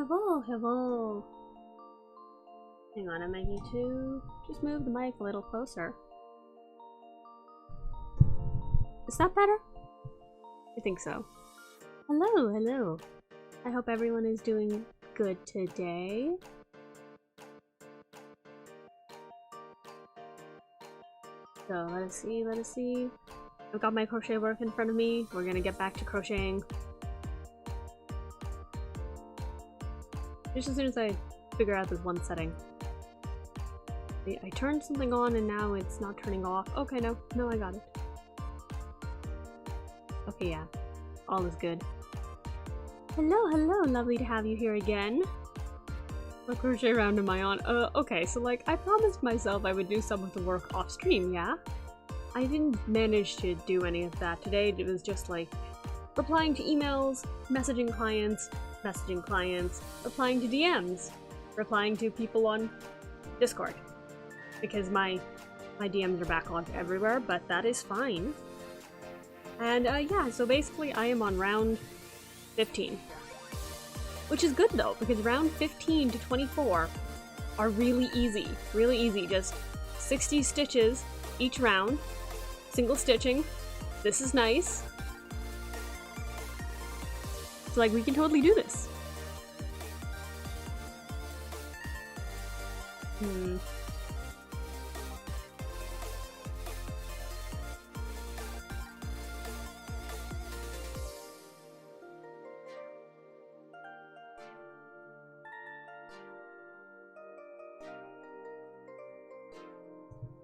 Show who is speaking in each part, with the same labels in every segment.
Speaker 1: hello, hello. Hang on, I might need to just move the mic a little closer. Is that better? I think so. Hello, hello. I hope everyone is doing good today. So, let us see, let us see. I've got my crochet work in front of me. We're gonna get back to crocheting. Just as soon as I figure out this one setting. I turned something on and now it's not turning off. Okay, no, I got it. Okay, yeah. All is good. Hello, hello, lovely to have you here again. What crochet round am I on? Okay, so like, I promised myself I would do some of the work off stream, yeah? I didn't manage to do any of that today. It was just like, replying to emails, messaging clients, replying to DMs, replying to people on Discord. Because my DMs are backlogged everywhere, but that is fine. And yeah, so basically I am on round 15. Which is good though, because round 15 to 24 are really easy. Really easy, just 60 stitches each round. Single stitching. This is nice. So like, we can totally do this.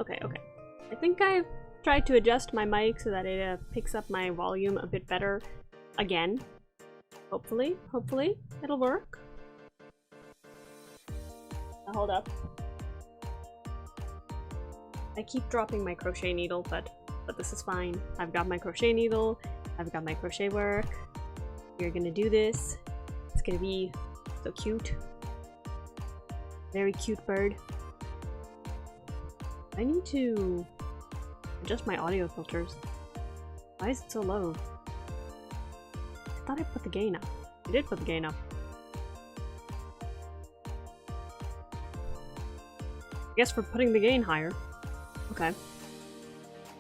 Speaker 1: Okay. I think I've tried to adjust my mic so that it picks up my volume a bit better again. Hopefully it'll work. Now hold up. I keep dropping my crochet needle, but this is fine. I've got my crochet needle, I've got my crochet work. We're gonna do this. It's gonna be so cute. Very cute bird. I need to adjust my audio filters. Why is it so low? I thought I put the gain up. I did put the gain up. I guess we're putting the gain higher. Okay.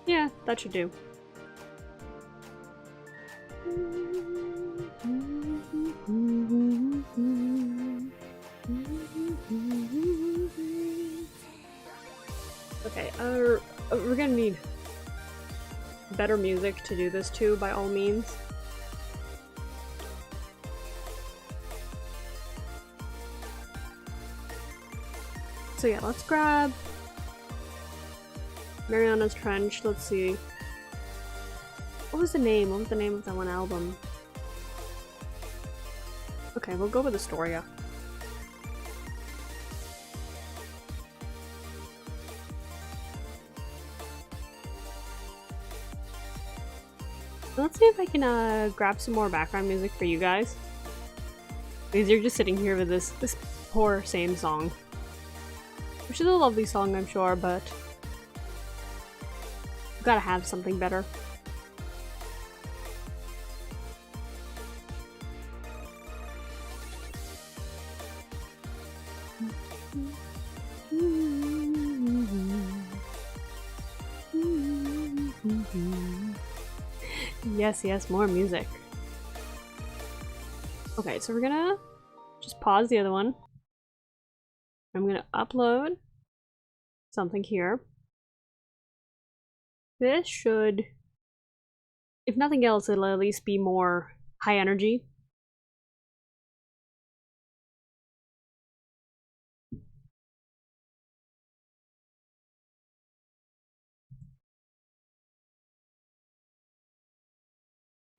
Speaker 1: Yeah, that should do. Okay, we're gonna need better music to do this too, by all means. So yeah, let's grab Mariana's Trench. Let's see. What was the name? What was the name of that one album? Okay, we'll go with Astoria. Let's see if I can grab some more background music for you guys. Because you're just sitting here with this poor same song. Which is a lovely song, I'm sure, but you gotta have something better. Yes, more music. Okay, so we're gonna just pause the other one. I'm gonna upload something here. This should, if nothing else, it'll at least be more high energy.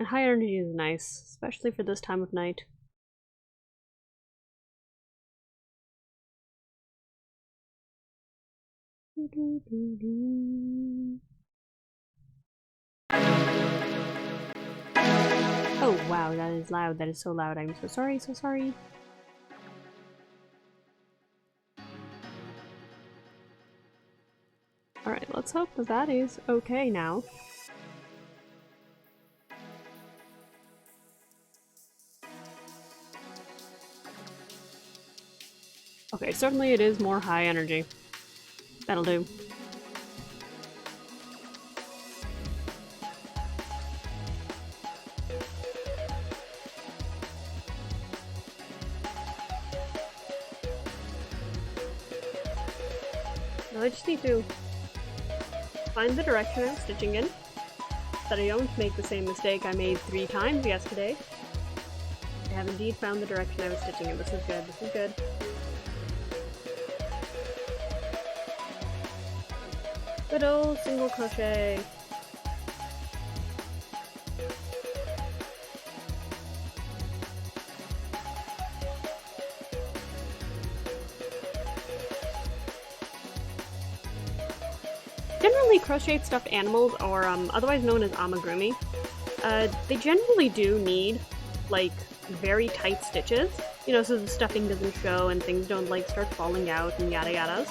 Speaker 1: And high energy is nice, especially for this time of night. Oh wow, that is loud. That is so loud. I'm so sorry, so sorry. Alright, let's hope that that is okay now. Okay, certainly it is more high energy. That'll do. Now I just need to find the direction I'm stitching in, so that I don't make the same mistake I made 3 times yesterday. I have indeed found the direction I was stitching in. This is good, this is good. Good old single crochet. Generally, crocheted stuffed animals, or otherwise known as amigurumi, they generally do need, like, very tight stitches, you know, so the stuffing doesn't show and things don't, like, start falling out and yada yadas.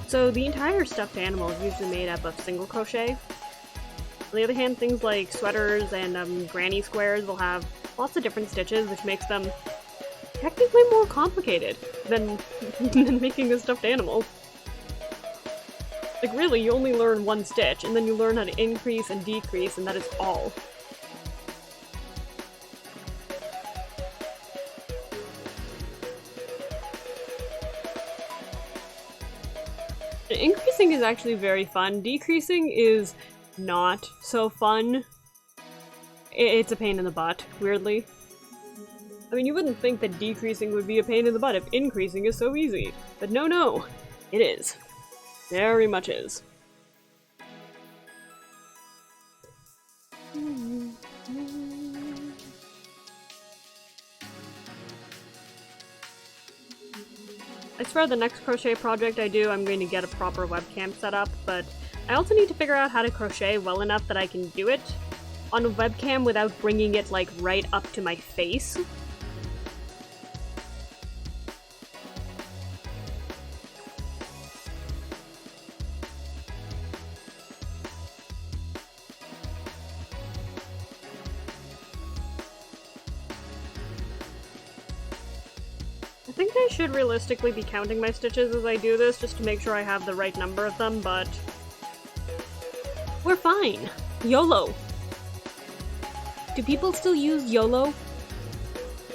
Speaker 1: So the entire stuffed animal is usually made up of single crochet. On the other hand, things like sweaters and granny squares will have lots of different stitches, which makes them technically more complicated than, than making a stuffed animal. Like, really, you only learn 1 stitch, and then you learn how to increase and decrease, and that is all. Increasing is actually very fun. Decreasing is not so fun. It's a pain in the butt, weirdly. I mean, you wouldn't think that decreasing would be a pain in the butt if increasing is so easy. But no, it is. Very much is. I swear the next crochet project I do, I'm going to get a proper webcam set up, but I also need to figure out how to crochet well enough that I can do it on a webcam without bringing it, like, right up to my face. I think I should realistically be counting my stitches as I do this, just to make sure I have the right number of them, but we're fine. YOLO. Do people still use YOLO?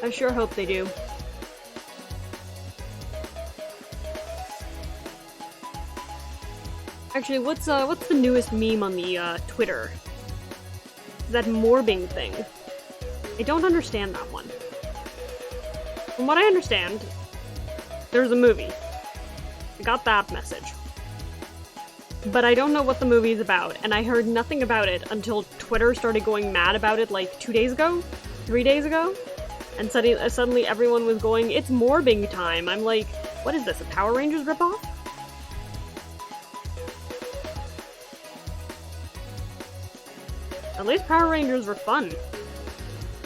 Speaker 1: I sure hope they do. Actually, what's the newest meme on the Twitter? That morbing thing. I don't understand that one. From what I understand, there's a movie. I got that message. But I don't know what the movie's about, and I heard nothing about it until Twitter started going mad about it like 2 days ago? 3 days ago? And suddenly everyone was going, it's morbing time. I'm like, what is this, a Power Rangers ripoff? At least Power Rangers were fun.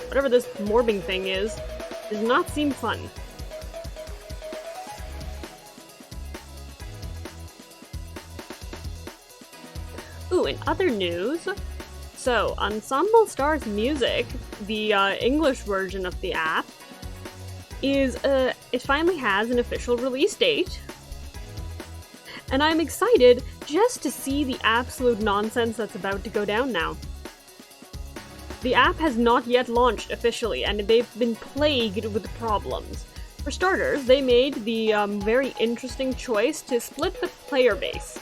Speaker 1: Whatever this morbing thing is, does not seem fun. Ooh, in other news, so Ensemble Stars Music, the English version of the app, it finally has an official release date. And I'm excited just to see the absolute nonsense that's about to go down now. The app has not yet launched officially, and they've been plagued with problems. For starters, they made the very interesting choice to split the player base.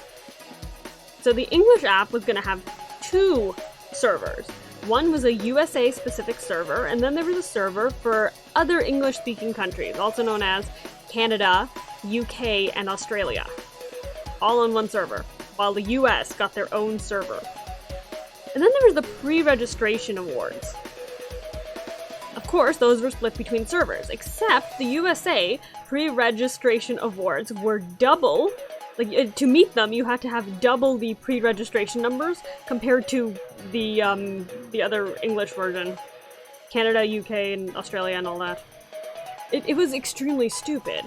Speaker 1: So the English app was going to have 2 servers. One was a USA-specific server, and then there was a server for other English-speaking countries, also known as Canada, UK, and Australia. All on one server, while the US got their own server. And then there was the pre-registration awards. Of course, those were split between servers, except the USA pre-registration awards were double. Like, to meet them, you had to have double the pre-registration numbers compared to the other English version. Canada, UK, and Australia, and all that. It was extremely stupid.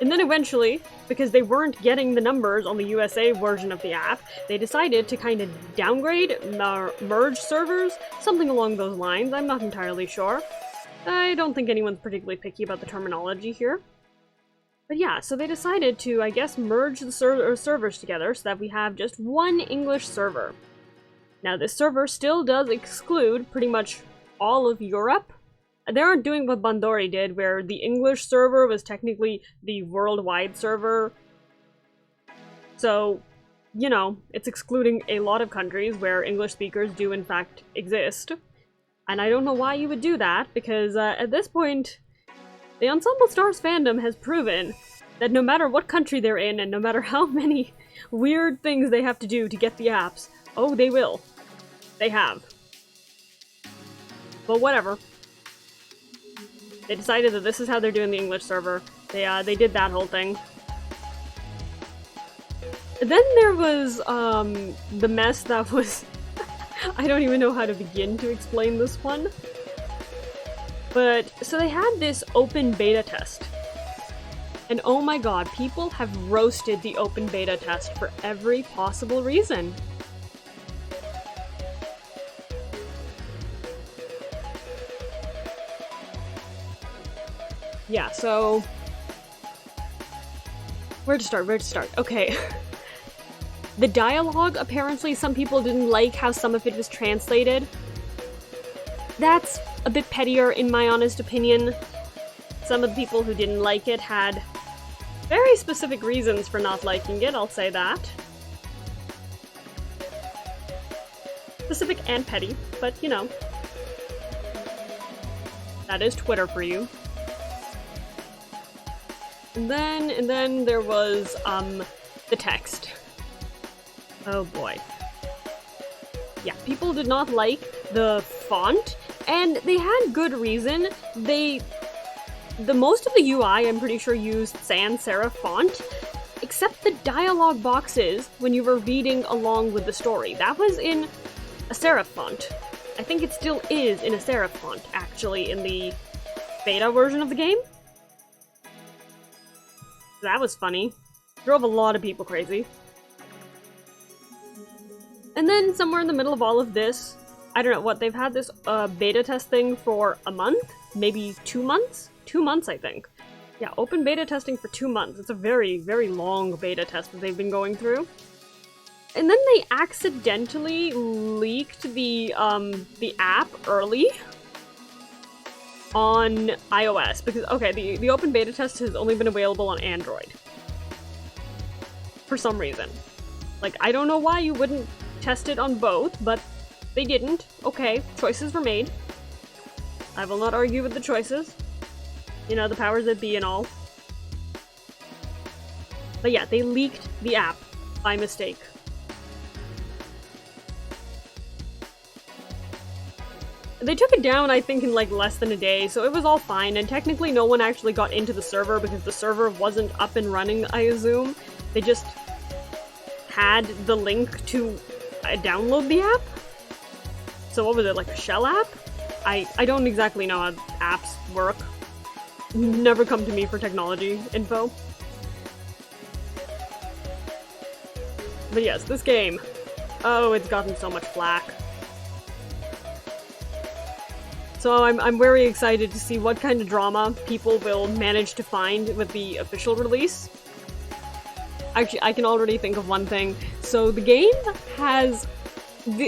Speaker 1: And then eventually, because they weren't getting the numbers on the USA version of the app, they decided to kind of downgrade, merge servers, something along those lines, I'm not entirely sure. I don't think anyone's particularly picky about the terminology here. But yeah, so they decided to, I guess, merge the servers together so that we have just one English server. Now, this server still does exclude pretty much all of Europe. They aren't doing what Bandori did, where the English server was technically the worldwide server. So, you know, it's excluding a lot of countries where English speakers do in fact exist. And I don't know why you would do that, because at this point, the Ensemble Stars fandom has proven that no matter what country they're in, and no matter how many weird things they have to do to get the apps, oh, they will. They have. But whatever. They decided that this is how they're doing the English server. They did that whole thing. Then there was, the mess that was... I don't even know how to begin to explain this one. But, so they had this open beta test. And oh my god, people have roasted the open beta test for every possible reason. Yeah, so... Where to start? Okay. The dialogue, apparently some people didn't like how some of it was translated. That's a bit pettier in my honest opinion. Some of the people who didn't like it had very specific reasons for not liking it, I'll say that. Specific and petty, but you know. That is Twitter for you. And then there was, the text. Oh boy. Yeah, people did not like the font, and they had good reason. Most of the UI, I'm pretty sure, used sans serif font, except the dialogue boxes when you were reading along with the story. That was in a serif font. I think it still is in a serif font, actually, in the beta version of the game. That was funny. Drove a lot of people crazy. And then somewhere in the middle of all of this, I don't know what, they've had this beta test thing for a month? Maybe 2 months? 2 months, I think. Yeah, open beta testing for 2 months. It's a very, very long beta test that they've been going through. And then they accidentally leaked the app early on iOS. Because, okay, the open beta test has only been available on Android. For some reason. Like, I don't know why you wouldn't test it on both, but they didn't. Okay, choices were made. I will not argue with the choices. You know, the powers that be and all. But yeah, they leaked the app by mistake. They took it down, I think, in like less than a day, so it was all fine, and technically no one actually got into the server because the server wasn't up and running, I assume. They just had the link to download the app? So what was it, like a shell app? I don't exactly know how apps work. Never come to me for technology info. But yes, this game. Oh, it's gotten so much flack. So I'm very excited to see what kind of drama people will manage to find with the official release. Actually, I can already think of one thing. So the game has,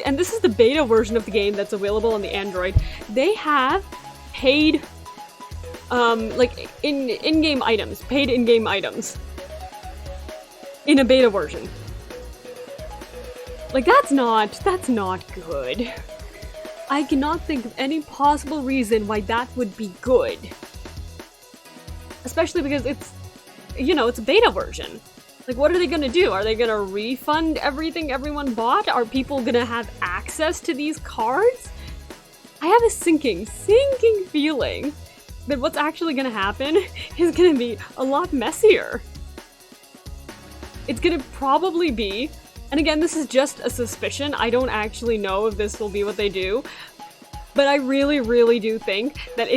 Speaker 1: and this is the beta version of the game that's available on the Android. They have paid, like in-game items, paid in-game items in a beta version. Like that's not good. I cannot think of any possible reason why that would be good. Especially because it's, you know, it's a beta version. Like, what are they gonna do? Are they gonna refund everything everyone bought? Are people gonna have access to these cards? I have a sinking feeling that what's actually gonna happen is gonna be a lot messier. It's gonna probably be, and again, this is just a suspicion, I don't actually know if this will be what they do, but I really, really do think that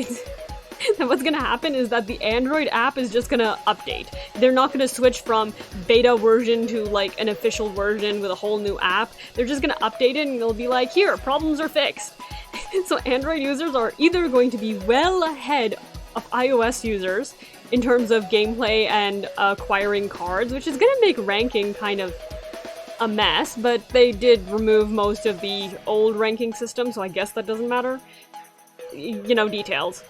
Speaker 1: that what's gonna happen is that the Android app is just gonna update. They're not gonna switch from beta version to like an official version with a whole new app. They're just gonna update it and it'll be like, here, problems are fixed. So Android users are either going to be well ahead of iOS users in terms of gameplay and acquiring cards, which is gonna make ranking kind of a mess, but they did remove most of the old ranking system, so I guess that doesn't matter. You know, details.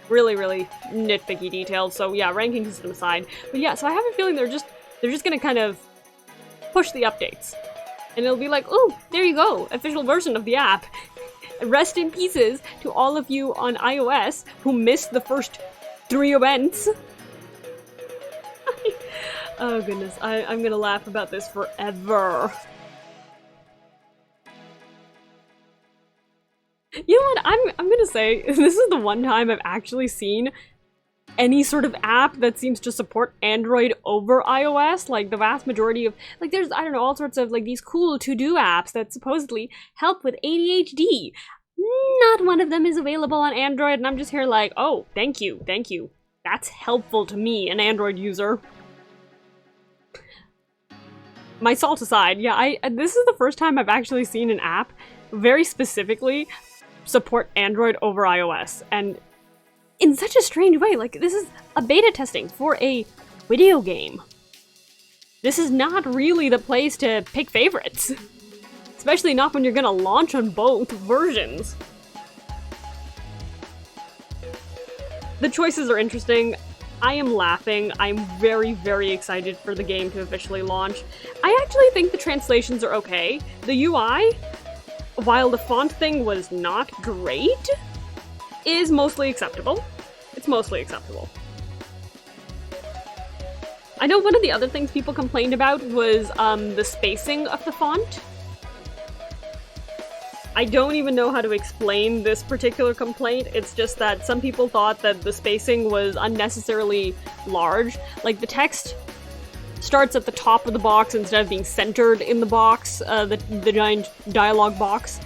Speaker 1: Really, really nitpicky details, so yeah, ranking system aside. But yeah, so I have a feeling they're just gonna kind of push the updates. And it'll be like, oh, there you go, official version of the app. Rest in pieces to all of you on iOS who missed the first 3 events. Oh goodness, I'm gonna laugh about this forever. You know what, I'm gonna say, this is the one time I've actually seen any sort of app that seems to support Android over iOS. Like, the vast majority of, like, there's, I don't know, all sorts of, like, these cool to-do apps that supposedly help with ADHD. Not one of them is available on Android, and I'm just here like, oh, thank you. That's helpful to me, an Android user. My salt aside, yeah, this is the first time I've actually seen an app very specifically support Android over iOS, and in such a strange way. Like, this is a beta testing for a video game. This is not really the place to pick favorites. Especially not when you're gonna launch on both versions. The choices are interesting. I am laughing. I'm very, very excited for the game to officially launch. I actually think the translations are okay. The UI, while the font thing was not great, is mostly acceptable. It's mostly acceptable. I know one of the other things people complained about was the spacing of the font. I don't even know how to explain this particular complaint. It's just that some people thought that the spacing was unnecessarily large. Like, the text starts at the top of the box instead of being centered in the box, the giant dialogue box.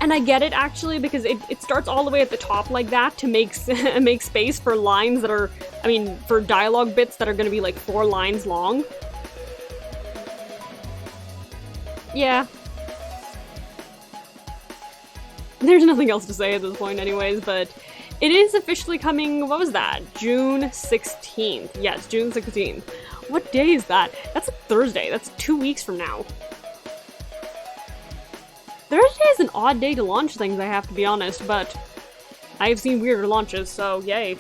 Speaker 1: And I get it, actually, because it starts all the way at the top like that to make space for lines that are, I mean, for dialogue bits that are going to be like 4 lines long. Yeah. There's nothing else to say at this point anyways, but it is officially coming, what was that? June 16th. Yeah, it's June 16th. What day is that? That's a Thursday. That's 2 weeks from now. Thursday is an odd day to launch things, I have to be honest, but I've seen weirder launches, so yay.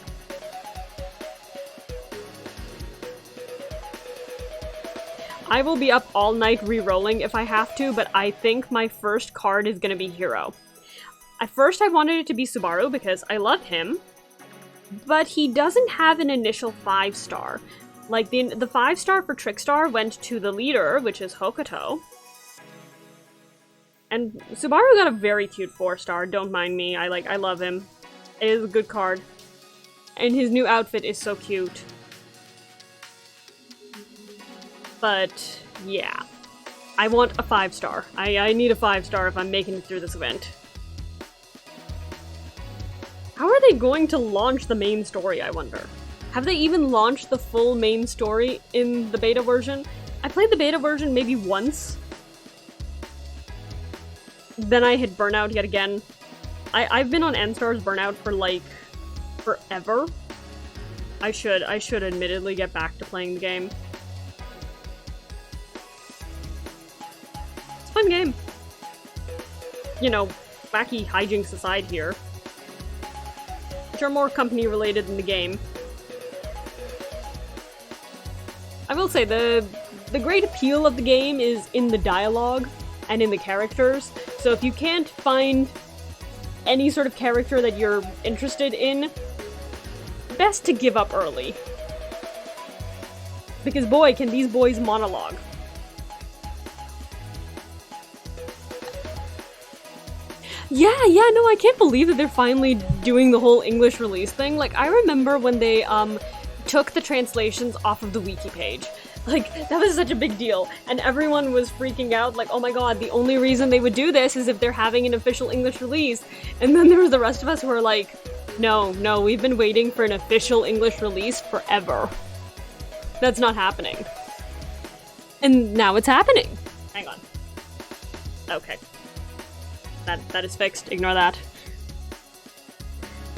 Speaker 1: I will be up all night re-rolling if I have to, but I think my first card is gonna be Hero. At first I wanted it to be Subaru because I love him, but he doesn't have an initial 5-star. Like, the 5-star for Trickstar went to the leader, which is Hokuto. And Subaru got a very cute 4-star, don't mind me, I love him. It is a good card. And his new outfit is so cute. But, yeah. I want a 5-star. I need a 5-star if I'm making it through this event. How are they going to launch the main story, I wonder? Have they even launched the full main story in the beta version? I played the beta version maybe once. Then I hit Burnout yet again. I've been on N-Star's Burnout for, like, forever. I should admittedly get back to playing the game. It's a fun game. You know, wacky hijinks aside here. Which are more company-related than the game. I will say, the great appeal of the game is in the dialogue and in the characters. So if you can't find any sort of character that you're interested in, best to give up early. Because boy, can these boys monologue. Yeah, no, I can't believe that they're finally doing the whole English release thing. Like, I remember when they, took the translations off of the wiki page. Like, that was such a big deal, and everyone was freaking out, like, oh my god, the only reason they would do this is if they're having an official English release. And then there was the rest of us who were like, no, we've been waiting for an official English release forever. That's not happening. And now it's happening. Hang on. Okay. That is fixed. Ignore that.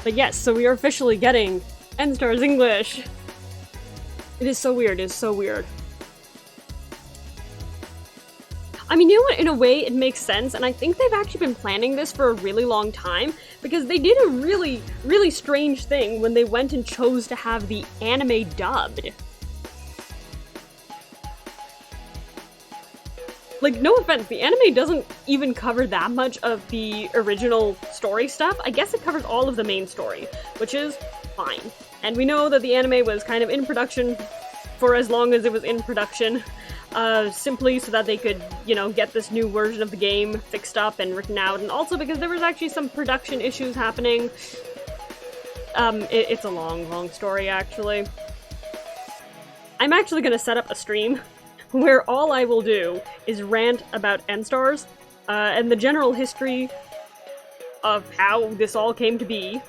Speaker 1: But yes, so we are officially getting N-Stars English. It is so weird. It is so weird. I mean, you know what? In a way, it makes sense, and I think they've actually been planning this for a really long time, because they did a really, really strange thing when they went and chose to have the anime dubbed. Like, no offense, the anime doesn't even cover that much of the original story stuff. I guess it covers all of the main story, which is fine. And we know that the anime was kind of in production for as long as it was in production. Simply so that they could, you know, get this new version of the game fixed up and written out, and also because there was actually some production issues happening. It's a long, long story, actually. I'm actually gonna set up a stream where all I will do is rant about N-Stars, and the general history of how this all came to be.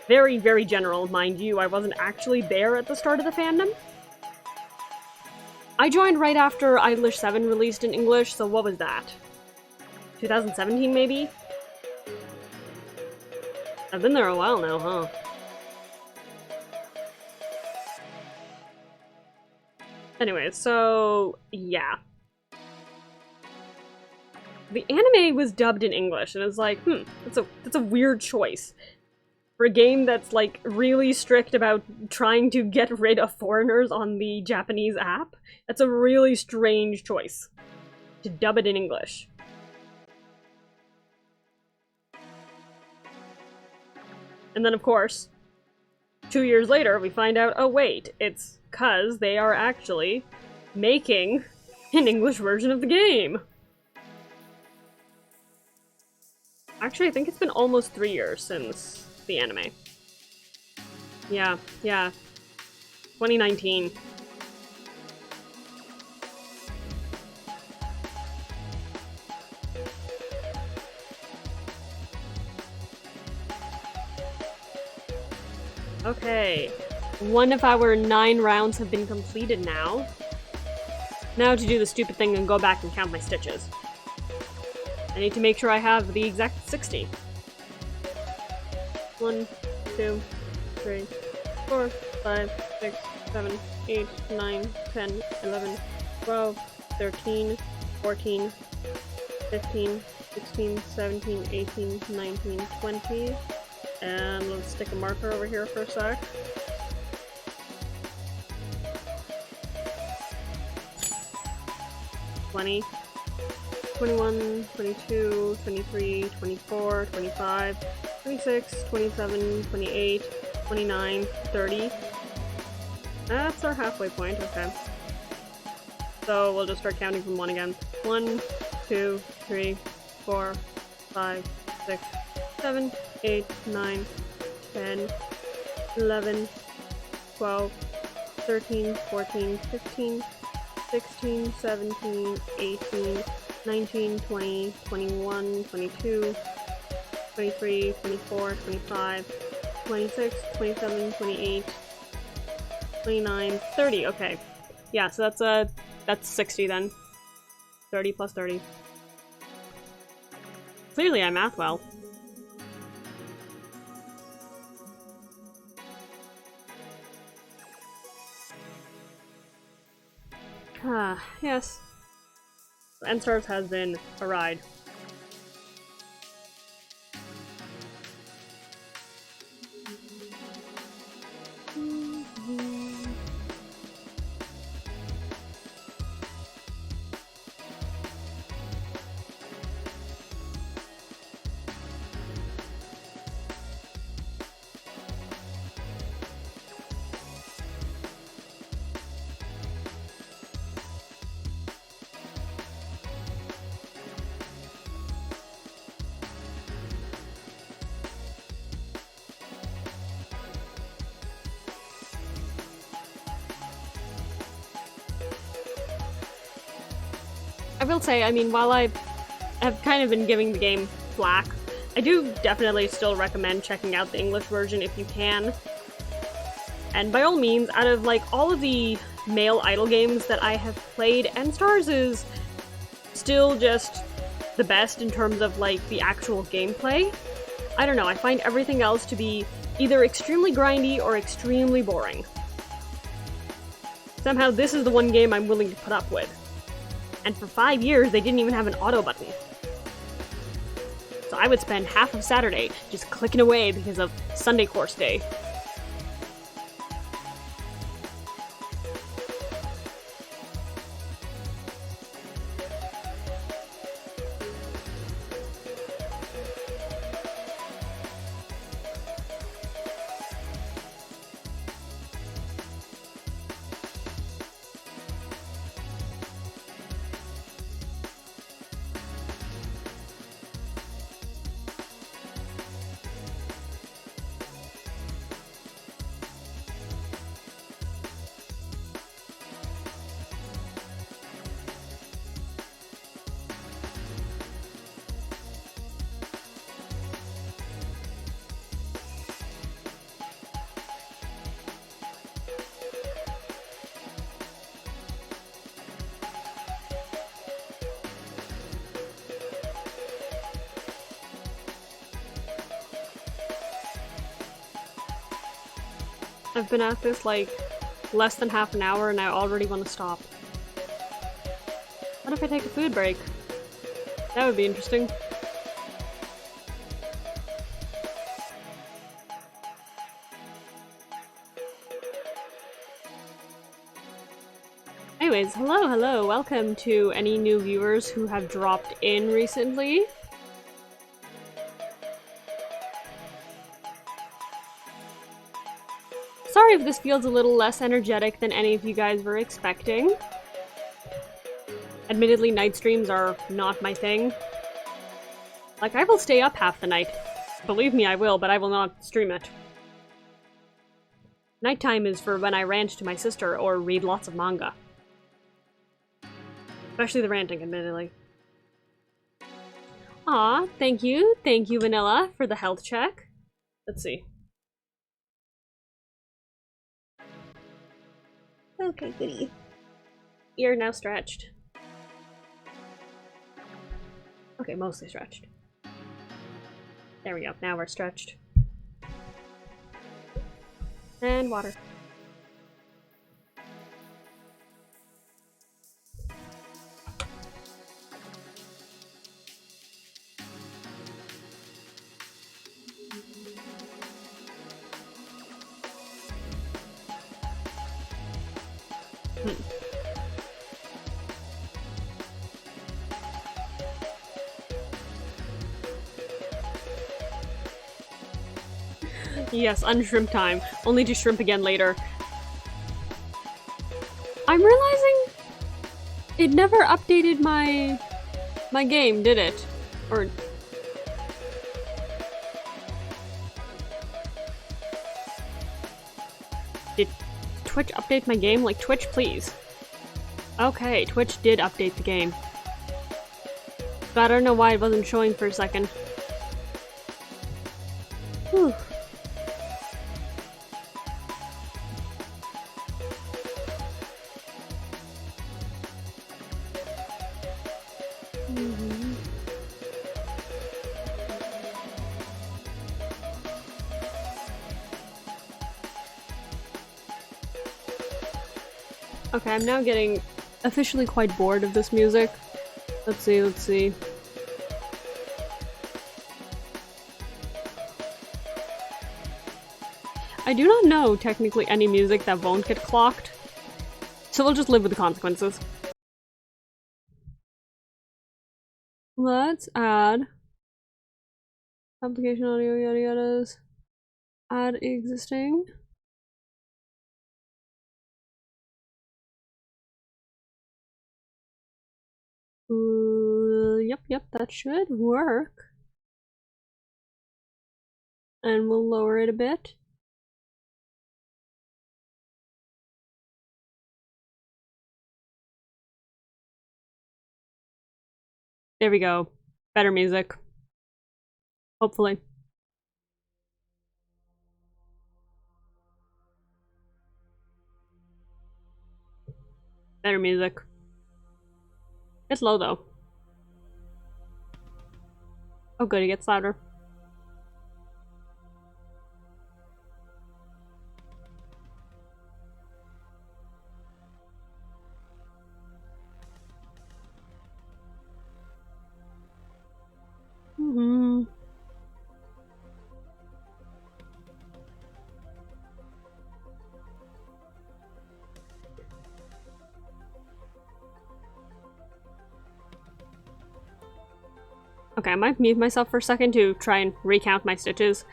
Speaker 1: Very, very general, mind you. I wasn't actually there at the start of the fandom. I joined right after Idolish 7 released in English, so what was that? 2017, maybe? I've been there a while now, huh? Anyway, so yeah. The anime was dubbed in English, and it's like, that's a weird choice. For a game that's, like, really strict about trying to get rid of foreigners on the Japanese app, that's a really strange choice. To dub it in English. And then, of course, 2 years later, we find out, oh wait, it's 'cause they are actually making an English version of the game. Actually, I think it's been almost 3 years since the anime. Yeah. 2019. Okay. One of our 9 rounds have been completed now. Now to do the stupid thing and go back and count my stitches. I need to make sure I have the exact 60. 1, 2, 3, 4, 5, 6, 7, 8, 9, 10, 11, 12, 13, 14, 15, 16, 17, 18, 19, 20. And let's stick a marker over here for a sec. (20), 21, 22, 23, 24, 25, 26, 27, 28, 29, 30. That's our halfway point, okay. So we'll just start counting from 1 again. 1, 2, 3, 4, 5, 6, 7, 8, 9, 10, 11, 12, 13, 14, 15, 16, 17, 18, 19, 20, 21, 22, 23, 24, 25, 26, 27, 28, 29, 30. Okay. Yeah, so that's 60 then. 30 plus 30. Clearly I math well. Yes. N-Stars has been a ride. I will say, I mean, while I have kind of been giving the game flack, I do definitely still recommend checking out the English version if you can. And by all means, out of like all of the male idol games that I have played, N-Stars is still just the best in terms of like the actual gameplay. I don't know, I find everything else to be either extremely grindy or extremely boring. Somehow this is the one game I'm willing to put up with. And for 5 years, they didn't even have an auto button. So I would spend half of Saturday just clicking away because of Sunday course day. I've been at this like less than half an hour and I already want to stop. What if I take a food break? That would be interesting. Anyways, hello, welcome to any new viewers who have dropped in recently. Sorry if this feels a little less energetic than any of you guys were expecting. Admittedly, night streams are not my thing. Like, I will stay up half the night. Believe me, I will, but I will not stream it. Nighttime is for when I rant to my sister or read lots of manga. Especially the ranting, admittedly. Aw, thank you, Vanilla, for the health check. Let's see. Okay, goody. You're now stretched. Okay, mostly stretched. There we go, now we're stretched. And water. Yes, unshrimp time. Only to shrimp again later. I'm realizing it never updated my game, did it? Or did Twitch update my game? Like, Twitch, please. Okay, Twitch did update the game. But I don't know why it wasn't showing for a second. Whew. Okay, I'm now getting officially quite bored of this music. Let's see. I do not know, technically, any music that won't get clocked. So we'll just live with the consequences. Let's add application audio yada yadas. Add existing. Yep, that should work. And we'll lower it a bit. There we go. Better music. Hopefully. Better music. It's low though. Oh good, it gets louder. Okay, I might mute myself for a second to try and recount my stitches.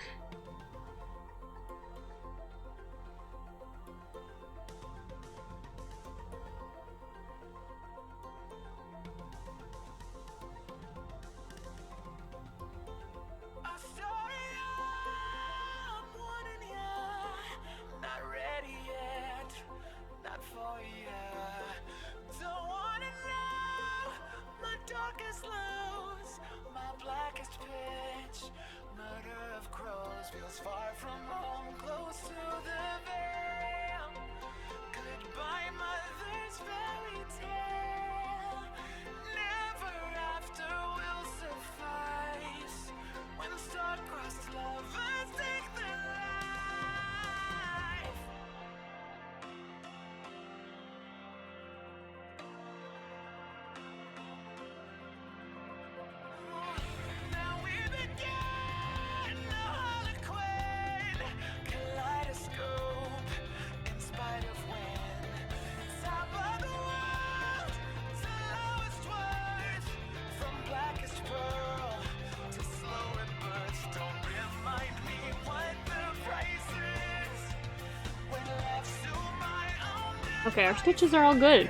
Speaker 1: Okay, our stitches are all good.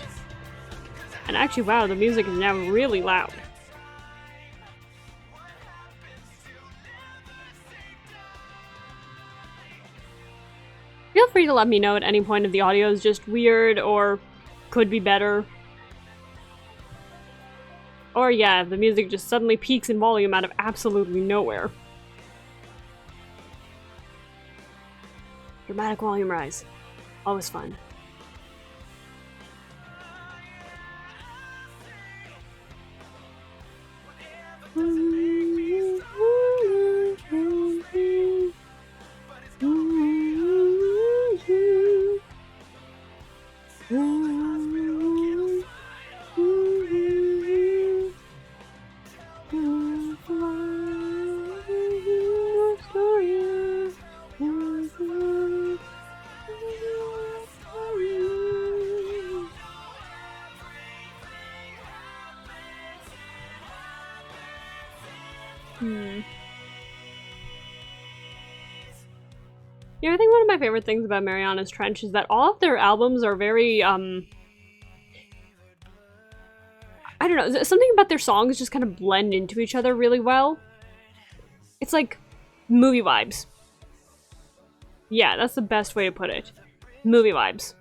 Speaker 1: And actually, wow, the music is now really loud. Feel free to let me know at any point if the audio is just weird or could be better. Or yeah, if the music just suddenly peaks in volume out of absolutely nowhere. Dramatic volume rise. Always fun. Yeah, I think one of my favorite things about Mariana's Trench is that all of their albums are very, I don't know, something about their songs just kind of blend into each other really well. It's like movie vibes. Yeah, that's the best way to put it. Movie vibes.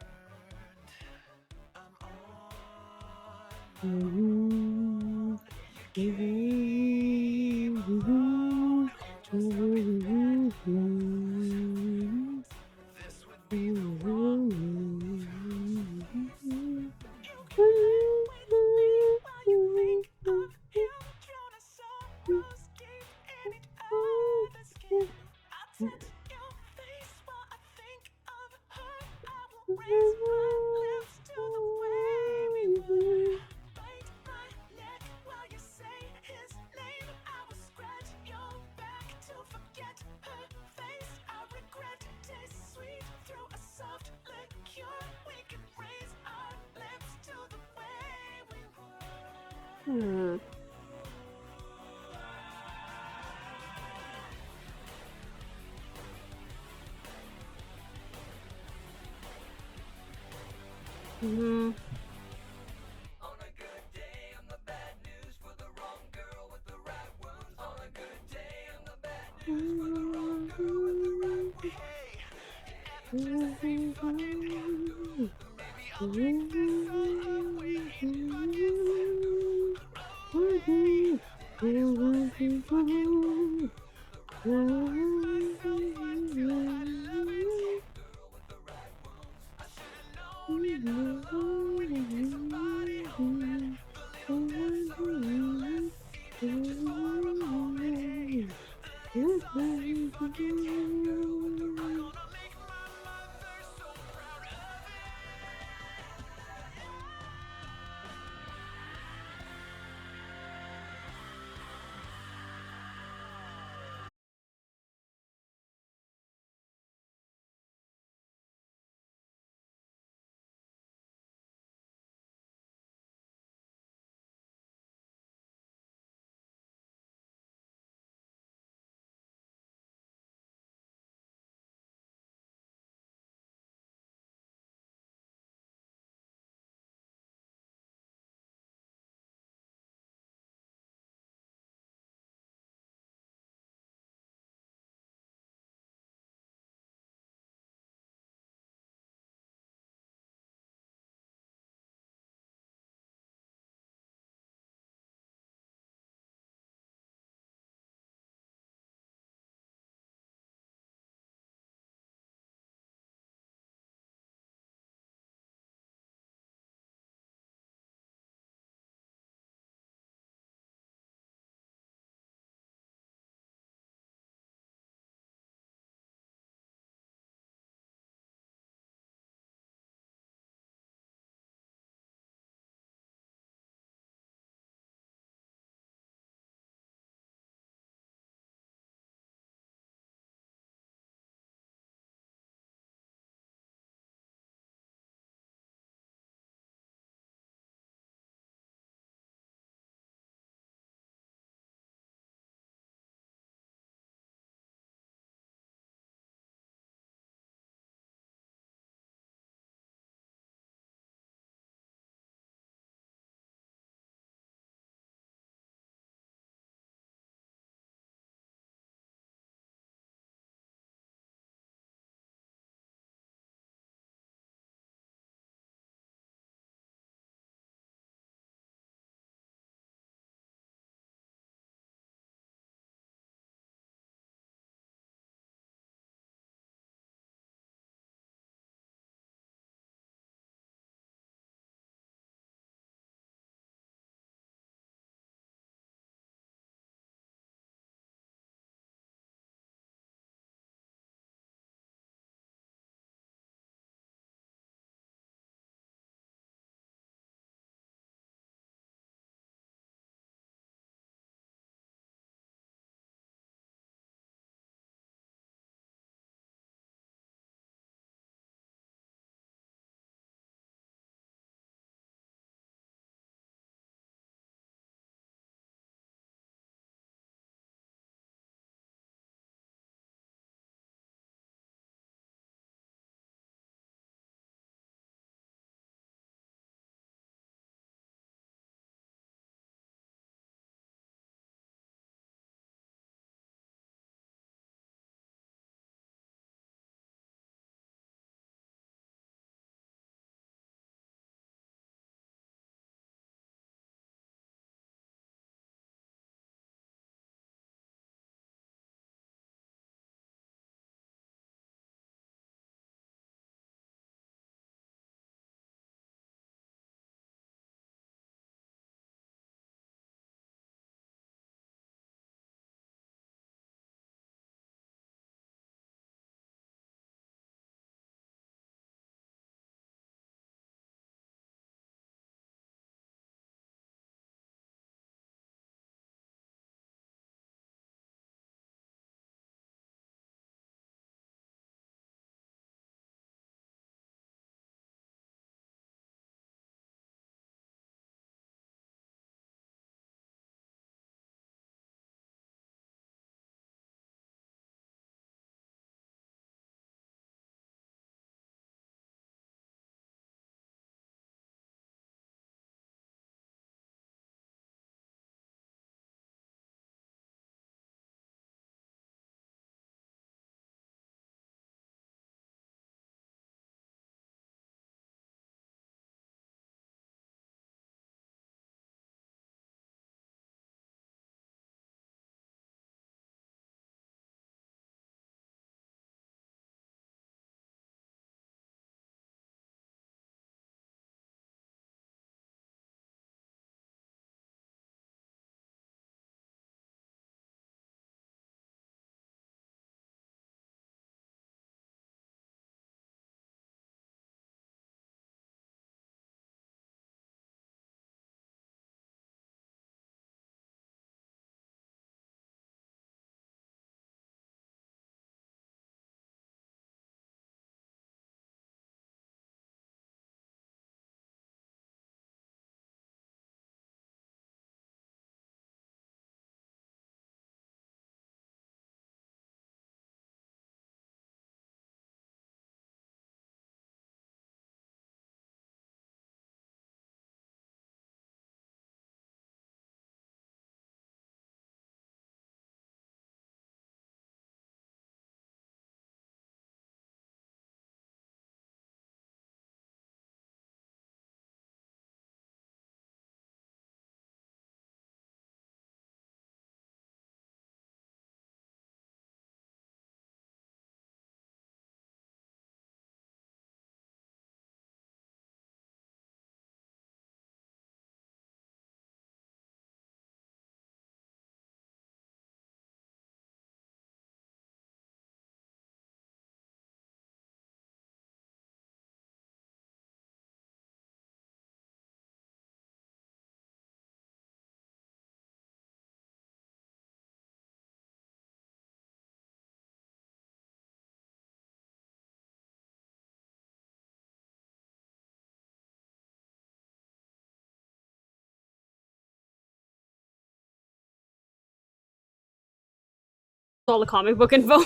Speaker 1: all the comic book info.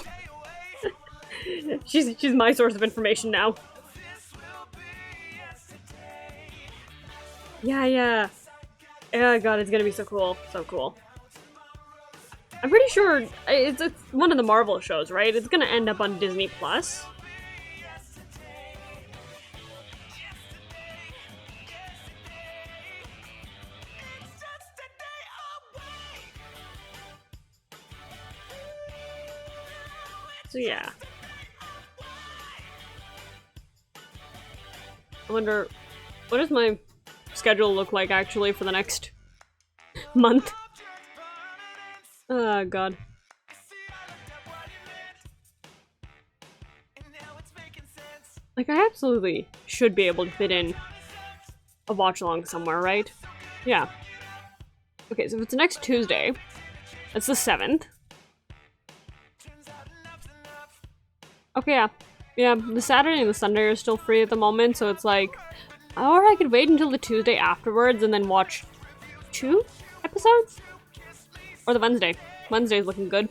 Speaker 1: she's my source of information now. Yeah. Oh god, it's gonna be so cool. So cool. I'm pretty sure it's one of the Marvel shows, right? It's gonna end up on Disney Plus. So yeah. I wonder, what does my schedule look like actually for the next month? Oh god. Like, I absolutely should be able to fit in a watch along somewhere, right? Yeah. Okay, so if it's next Tuesday, it's the 7th. Okay, yeah. Yeah, the Saturday and the Sunday are still free at the moment, so it's like... Or I could wait until the Tuesday afterwards and then watch 2 episodes? Or the Wednesday. Wednesday's looking good.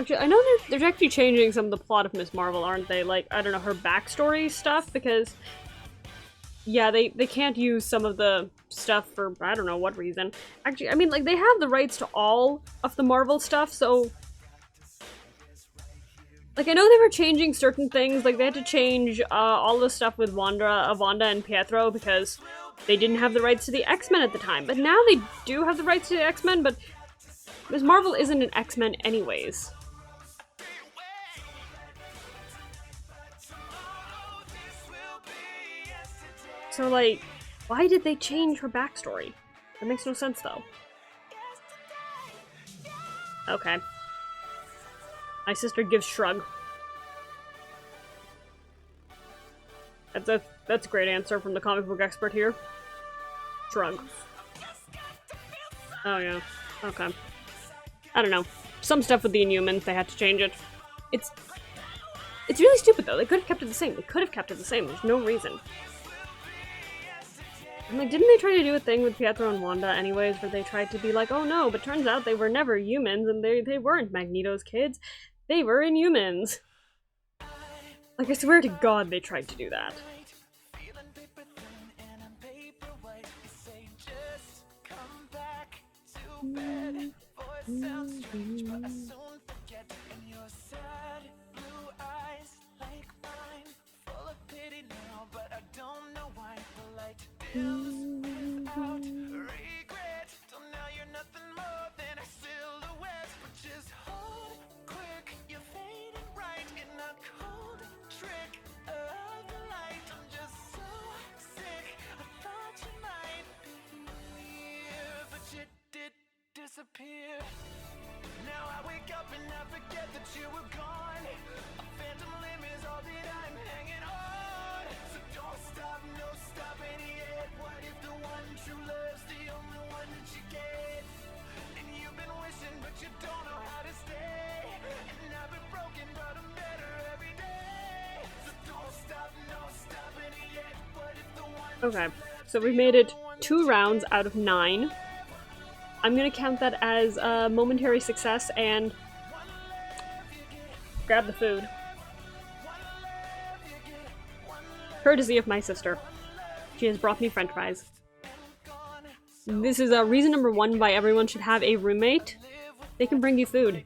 Speaker 1: Actually, I know they're actually changing some of the plot of Miss Marvel, aren't they? Like, I don't know, her backstory stuff, because... Yeah, they can't use some of the stuff for I don't know what reason. Actually, I mean, like, they have the rights to all of the Marvel stuff, so... Like, I know they were changing certain things, like, they had to change all the stuff with Wanda and Pietro because they didn't have the rights to the X-Men at the time. But now they do have the rights to the X-Men, but Miss Marvel isn't an X-Men anyways. So, like, why did they change her backstory? That makes no sense, though. Okay. My sister gives shrug. That's a great answer from the comic book expert here. Shrug. Oh, yeah. Okay. I don't know. Some stuff with the Inhumans, they had to change it. It's really stupid, though. They could have kept it the same. There's no reason. I'm like, didn't they try to do a thing with Pietro and Wanda anyways, where they tried to be like, oh no, but turns out they were never humans, and they weren't Magneto's kids. They were Inhumans. Like, I swear to God they tried to do that.
Speaker 2: Disappear. Now I wake up and I forget that you were gone. A phantom limb is all that I'm hanging on. So don't stop, no stopping yet. What if the one true love's the only one that you get? And you've been wishing, but you don't know how to stay. And I've been broken, but I'm better every day. So don't stop, no stopping yet. What if the one
Speaker 1: Okay, so we made it 2 rounds out of 9. I'm gonna count that as a momentary success and grab the food. Courtesy of my sister. She has brought me french fries. This is reason number 1 why everyone should have a roommate. They can bring you food.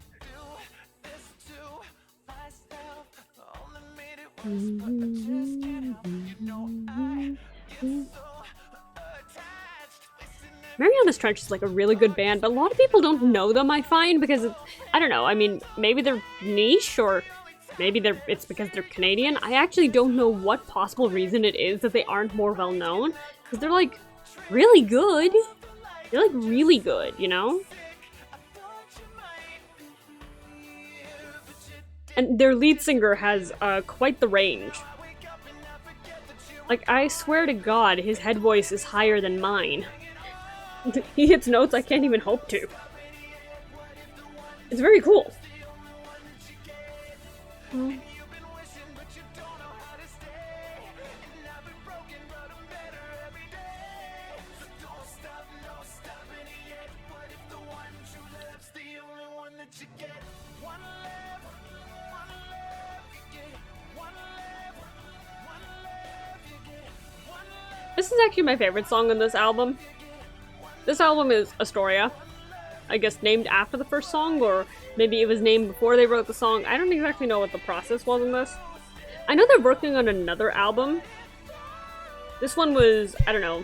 Speaker 1: Mariana's Trench is like a really good band, but a lot of people don't know them, I find, because it's, I don't know, I mean, maybe they're niche, or maybe it's because they're Canadian. I actually don't know what possible reason it is that they aren't more well known. Because they're like really good. They're like really good, you know? And their lead singer has quite the range. Like, I swear to God, his head voice is higher than mine. He hits notes I can't even hope to. It's very cool. This is actually my favorite song on this album. This album is Astoria. I guess named after the first song, or maybe it was named before they wrote the song. I don't exactly know what the process was in this. I know they're working on another album. This one was, I don't know,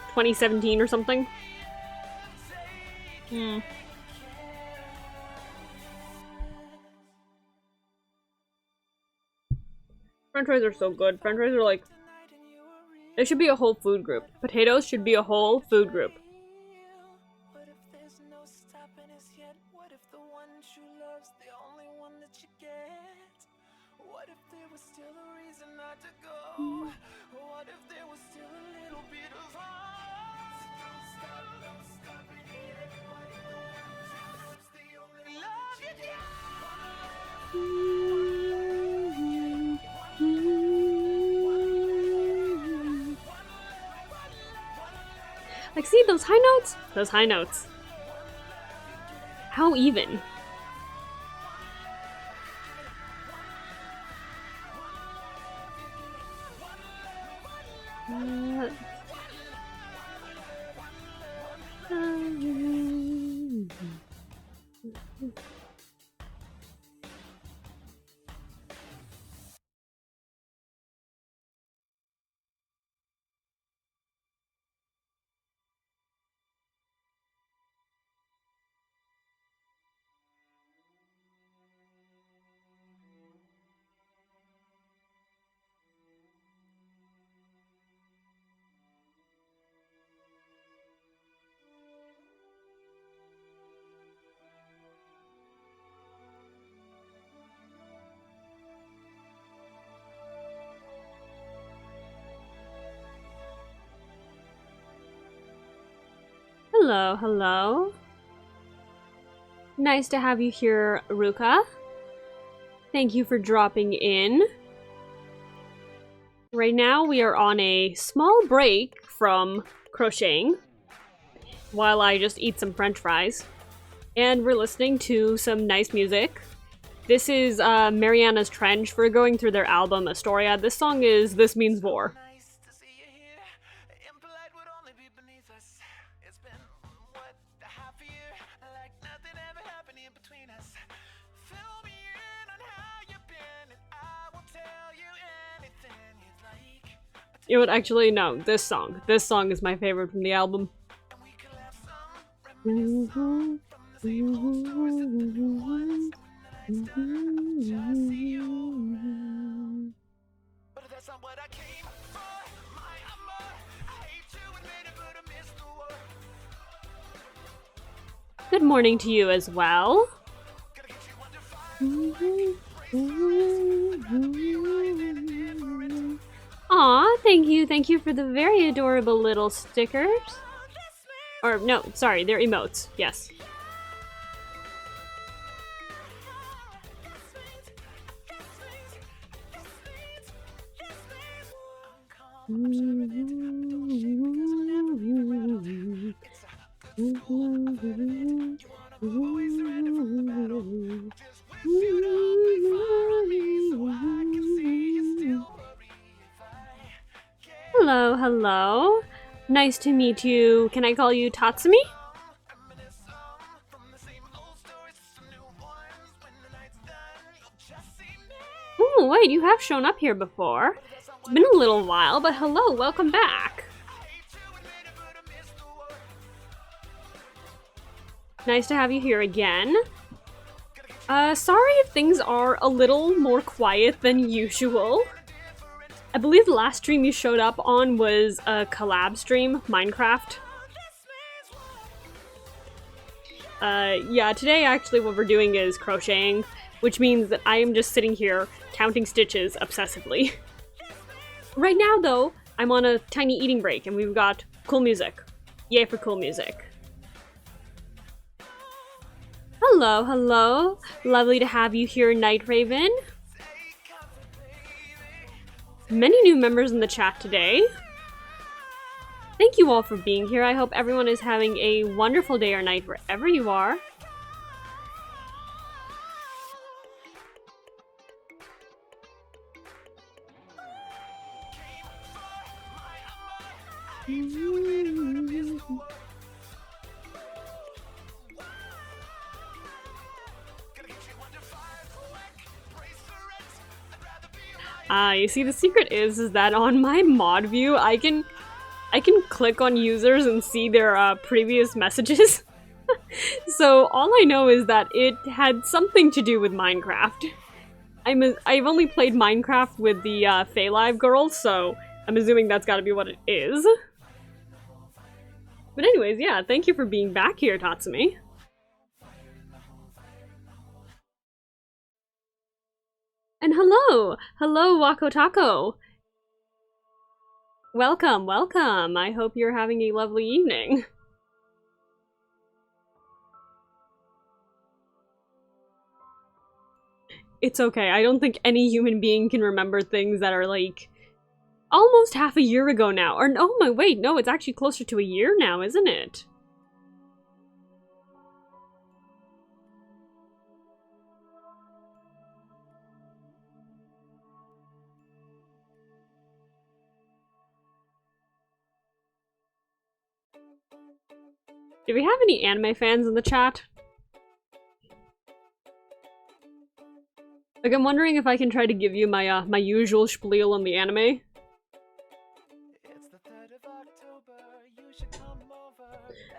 Speaker 1: 2017 or something. French fries are so good. French fries are like... They should be a whole food group. Potatoes should be a whole food group. Like, see those high notes? Those high notes. How even? Hello, hello. Nice to have you here, Ruka. Thank you for dropping in. Right now we are on a small break from crocheting while I just eat some french fries. And we're listening to some nice music. This is Mariana's Trench. We're going through their album, Astoria. This song is This Means War. You know what, actually, no, this song. This song is my favorite from the album. Good morning to you as well. Aw, thank you for the very adorable little stickers. Or, no, sorry, they're emotes, yes. Hello, hello. Nice to meet you. Can I call you Tatsumi? Oh, wait, you have shown up here before. It's been a little while, but hello, welcome back. Nice to have you here again. Sorry if things are a little more quiet than usual. I believe the last stream you showed up on was a collab stream, Minecraft. Yeah, today actually what we're doing is crocheting, which means that I am just sitting here counting stitches obsessively. Right now, though, I'm on a tiny eating break and we've got cool music. Yay for cool music. Hello, hello. Lovely to have you here, Night Raven. Many new members in the chat today. Thank you all for being here. I hope everyone is having a wonderful day or night wherever you are. You see, the secret is that on my mod view, I can click on users and see their previous messages. So all I know is that it had something to do with Minecraft. I've only played Minecraft with the Live girls, so I'm assuming that's gotta be what it is. But anyways, yeah, thank you for being back here, Tatsumi. And hello! Hello, Wako Taco! Welcome, welcome! I hope you're having a lovely evening. It's okay, I don't think any human being can remember things that are like almost half a year ago now. Or no, wait, no, it's actually closer to a year now, isn't it? Do we have any anime fans in the chat? Like, I'm wondering if I can try to give you my my usual spiel on the anime.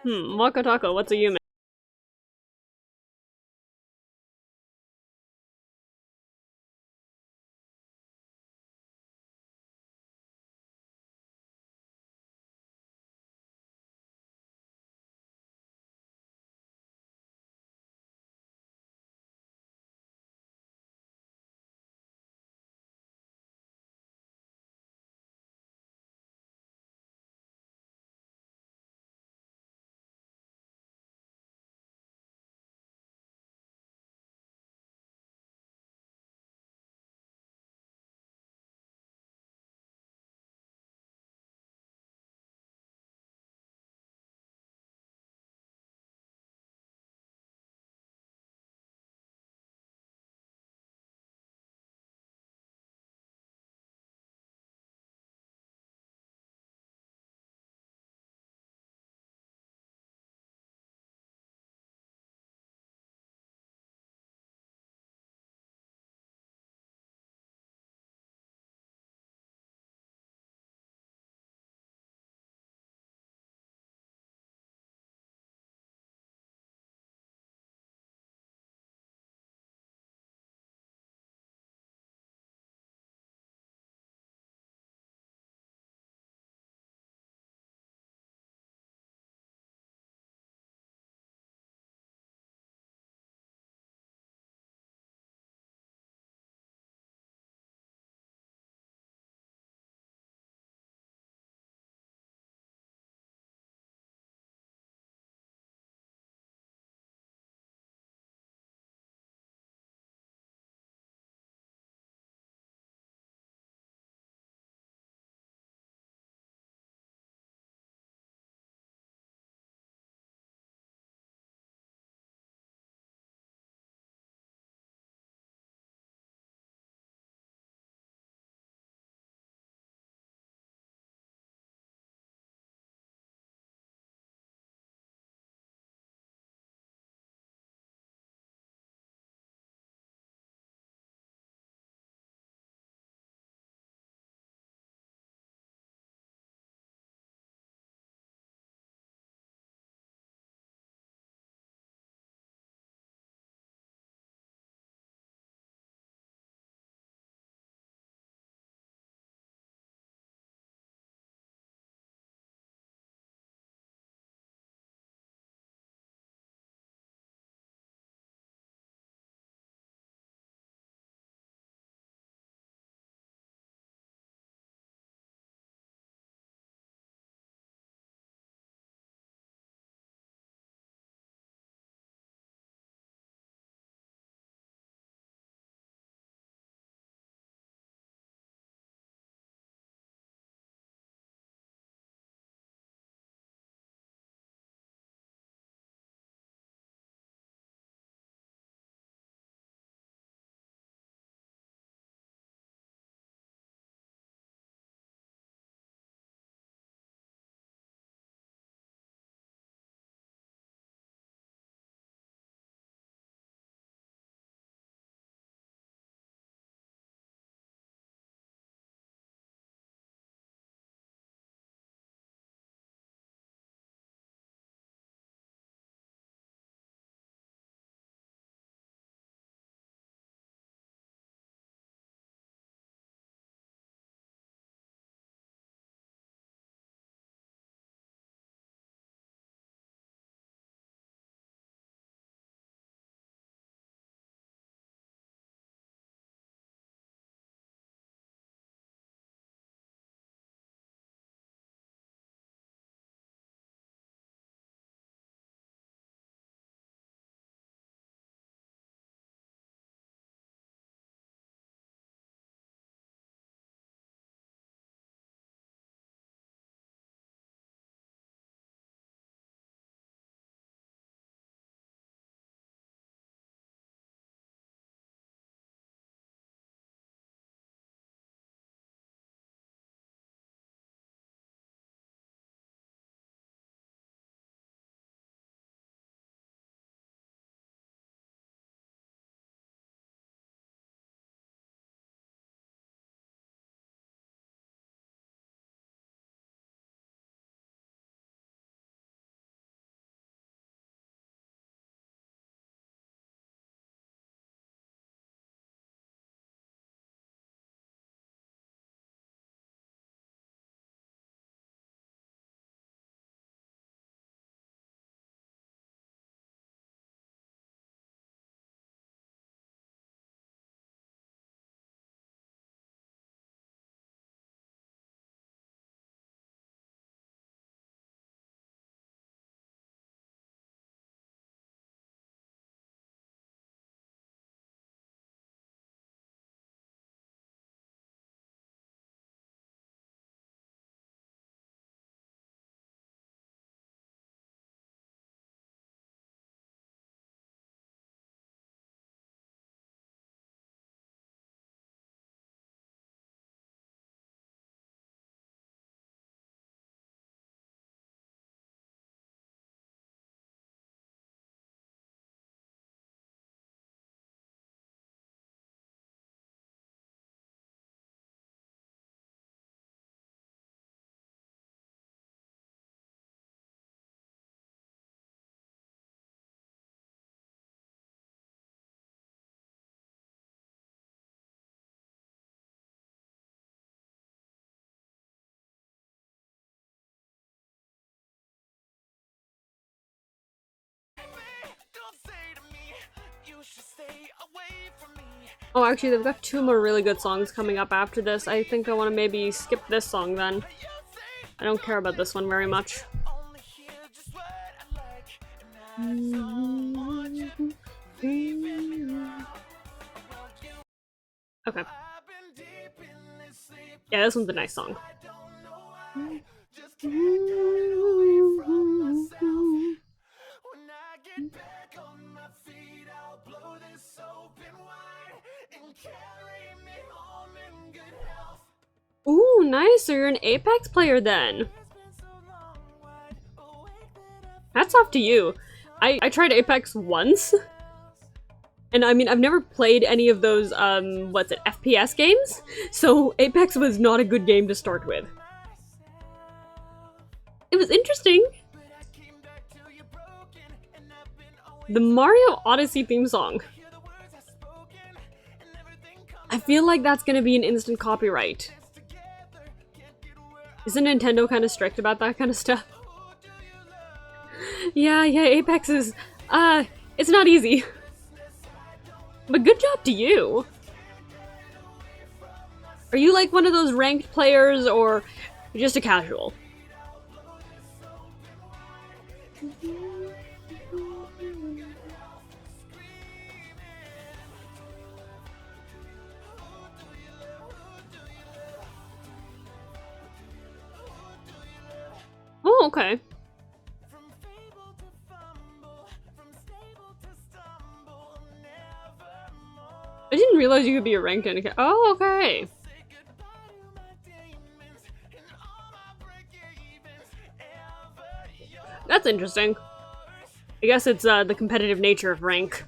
Speaker 1: Wako Taco, what's a human? Oh, actually, they've got 2 more really good songs coming up after this. I think I want to maybe skip this song then. I don't care about this one very much. Okay. Yeah, this one's a nice song. Ooh, nice. So you're an Apex player then. Hats off to you. I tried Apex once. And I mean, I've never played any of those, what's it, FPS games? So Apex was not a good game to start with. It was interesting. The Mario Odyssey theme song. I feel like that's gonna be an instant copyright. Isn't Nintendo kind of strict about that kind of stuff? Yeah, Apex is, it's not easy. But good job to you! Are you like one of those ranked players, or just a casual? Oh, okay. I didn't realize you could be a ranked indicator. Oh, okay. That's interesting. I guess it's the competitive nature of rank.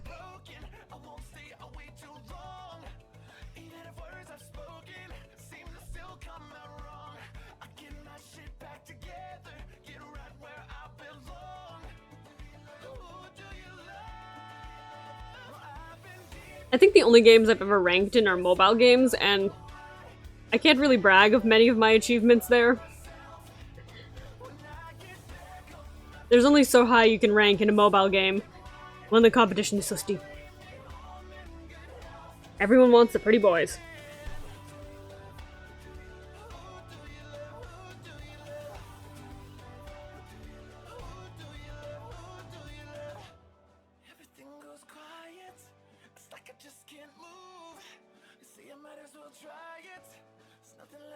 Speaker 1: I think the only games I've ever ranked in are mobile games, and I can't really brag of many of my achievements there. There's only so high you can rank in a mobile game when the competition is so steep. Everyone wants the pretty boys.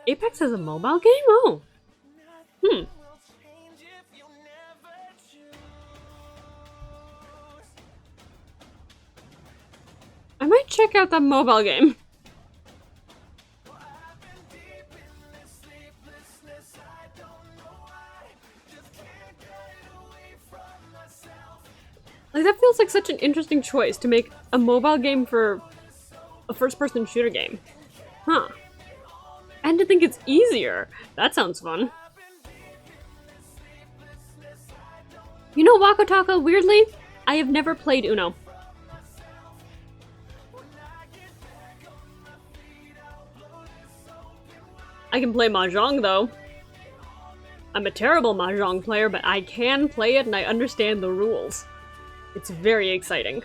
Speaker 1: Apex has a mobile game? Oh. I might check out that mobile game. Like, that feels like such an interesting choice to make a mobile game for a first-person shooter game. Huh. And to think it's easier. That sounds fun. You know, Wako Taco, weirdly, I have never played Uno. I can play Mahjong, though. I'm a terrible Mahjong player, but I can play it and I understand the rules. It's very exciting.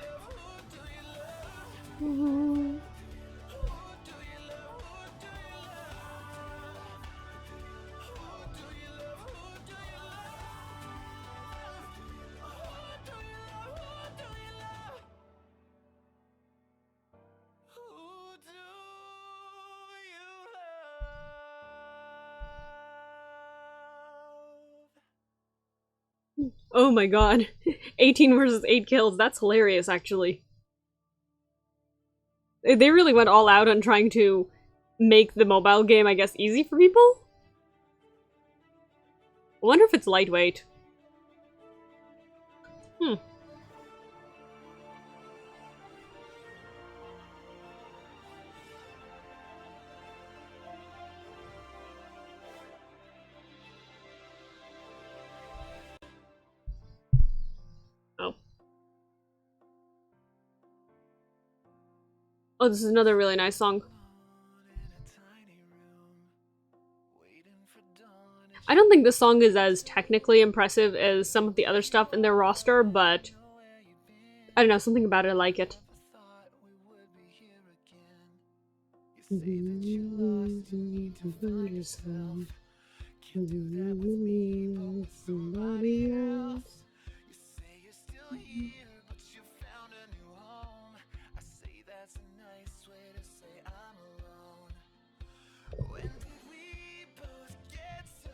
Speaker 1: Oh my god. 18 versus 8 kills. That's hilarious, actually. They really went all out on trying to make the mobile game, I guess, easy for people? I wonder if it's lightweight. Oh, this is another really nice song. I don't think this song is as technically impressive as some of the other stuff in their roster, but I don't know, something about it, I like it.
Speaker 2: Say that you're lost and need to find yourself. Can't do that with me, but with somebody else. You say you're still here, but you found a new home. I say that's a nice way to say I'm alone. When did we both get so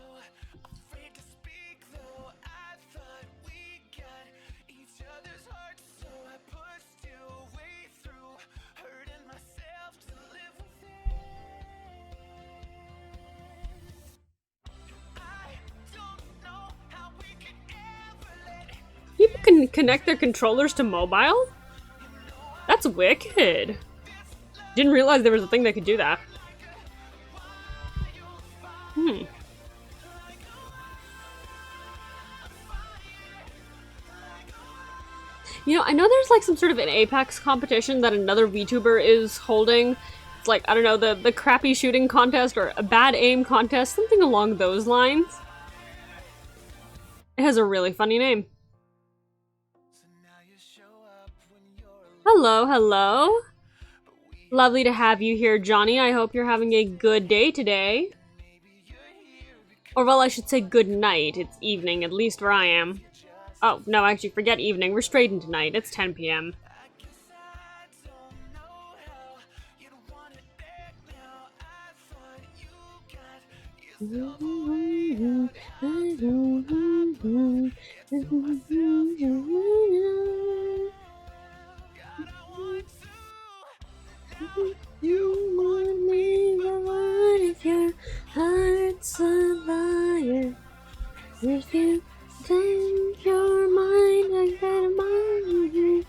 Speaker 2: afraid to speak though? I thought we got each other's hearts, so I pushed you way through, hurting myself to live within. I don't know how we could ever let
Speaker 1: People can connect their controllers to mobile? That's wicked. Didn't realize there was a thing that could do that. Hmm. You know, I know there's like some sort of an Apex competition that another VTuber is holding. It's like, I don't know, the crappy shooting contest or a bad aim contest, something along those lines. It has a really funny name.
Speaker 2: so now you show up when you're
Speaker 1: Hello, hello. Lovely to have you here, Johnny. I hope you're having a good day today. Or, well, I should say good night. It's evening, at least where I am. Oh, no, actually, forget evening. We're straight into night. It's 10 p.m.
Speaker 2: I guess I don't know how you'd want it back now. I thought you got yourself a way out. I don't know. It's myself you God, I want to.
Speaker 1: You want me, but what if your heart's a liar? If you change your mind, I got a mind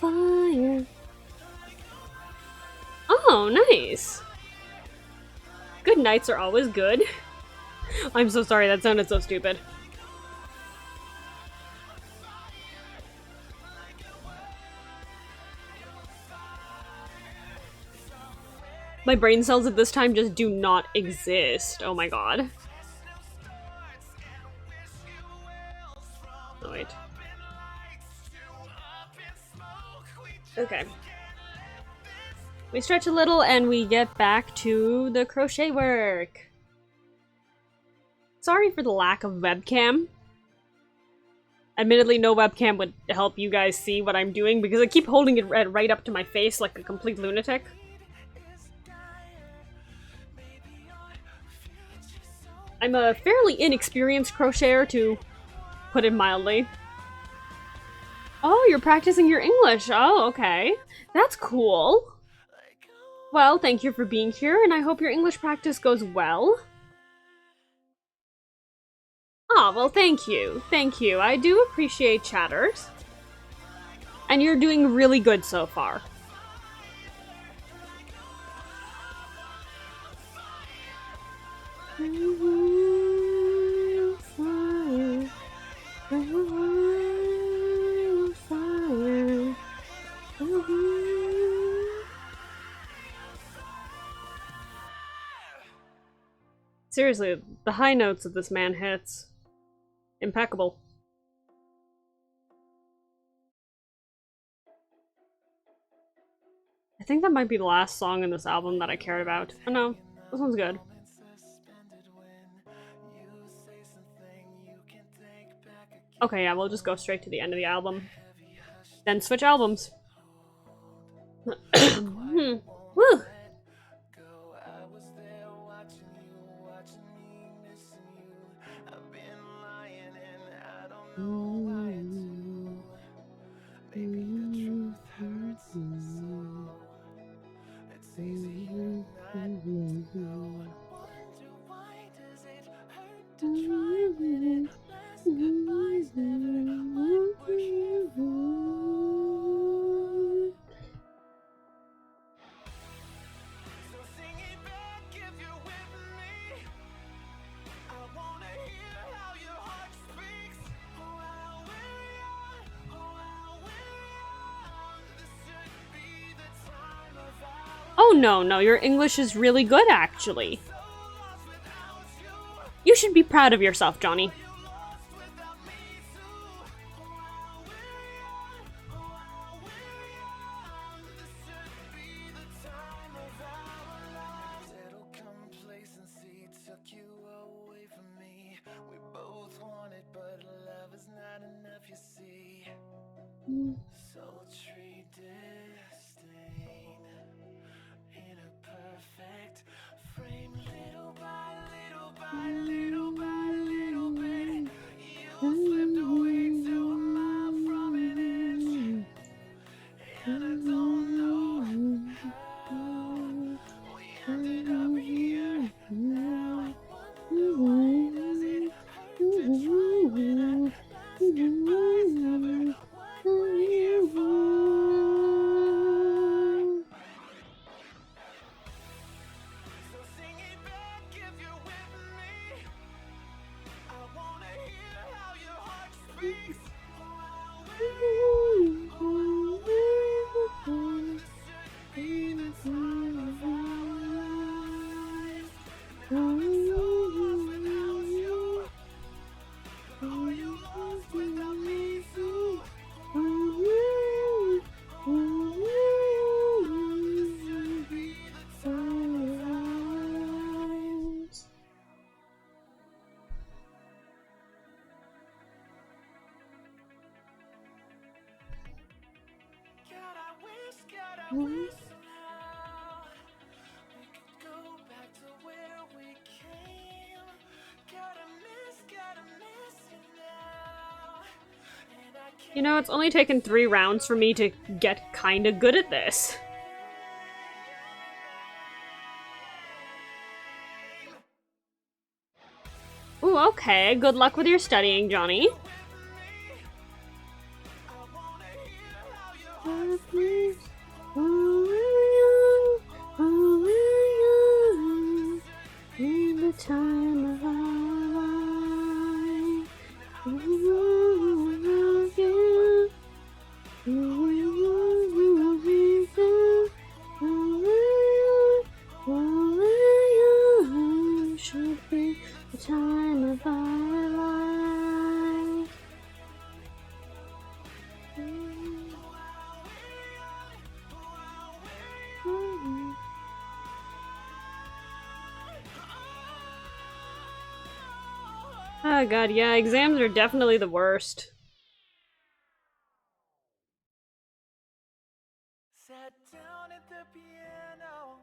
Speaker 1: wildfire. Oh, nice. Good nights are always good. I'm so sorry, that sounded so stupid. My brain cells at this time just do not exist. Oh my god. Oh, wait. Okay. We stretch a little and we get back to the crochet work. Sorry for the lack of webcam. Admittedly, no webcam would help you guys see what I'm doing because I keep holding it right up to my face like a complete lunatic. I'm a fairly inexperienced crocheter, to put it mildly. Oh, you're practicing your English. Oh, okay. That's cool. Well, thank you for being here, and I hope your English practice goes well. Ah, well, thank you. Thank you. I do appreciate chatters. And you're doing really good so far. Seriously, the high notes that this man hits. Impeccable. I think that might be the last song in this album that I cared about. Oh no, this one's good. Okay, yeah, we'll just go straight to the end of the album. Then switch albums. Woo!
Speaker 2: Maybe the truth hurts so. It's easier not to know. I wonder why does it hurt to try when it last goodbyes never would push you forward. So sing it back if you're with me. I wanna hear how your heart speaks. Oh, how we're young. Oh, how we're young. This should be the time of our
Speaker 1: Oh no, your English is really good, actually. You should be proud of yourself, Johnny.
Speaker 2: sultry disdain in a perfect frame, little by little by little by little bit, you slipped away to a mile from an inch, and I don't know how we ended up here. Now I wonder why does it hurt to try when our last goodbyes never what we're here for. So sing it back if you're with me. I wanna hear how your heart speaks. Oh, how this should be the time of our lives. Now I'm so lost without you. Are you lost without me too? This should be the time of our lives. God, I wish now we could go back to where we came. Gotta miss you now. And I
Speaker 1: You know, it's only taken 3 rounds for me to get kinda good at this. Ooh, okay. Good luck with your studying, Johnny. In the time of our life, should be the time of our life. Oh god, yeah, exams are definitely the worst.
Speaker 2: sat down at the piano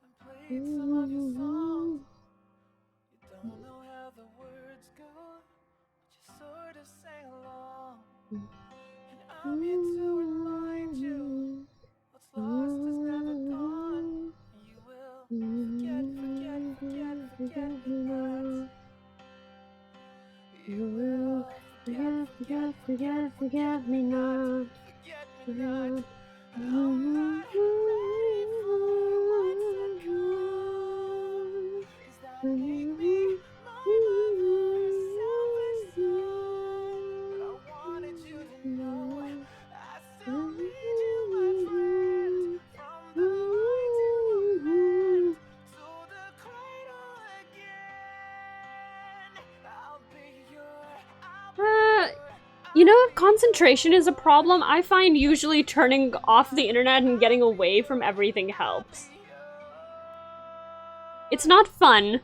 Speaker 2: and played some of your songs. You don't know how the words go, but you sort of sang along. And I'm here to remind you, what's lost is never gone. And you will forget me not. You will
Speaker 1: forget me not.
Speaker 2: forget me not. I'm not ready for what's to come. Does that make me my mother's selfish son? But I wanted you to know I still need you, my friend. From the boy to a man, to the cradle again. I'll be your,
Speaker 1: You know, if concentration is a problem, I find usually turning off the internet and getting away from everything helps. It's not fun,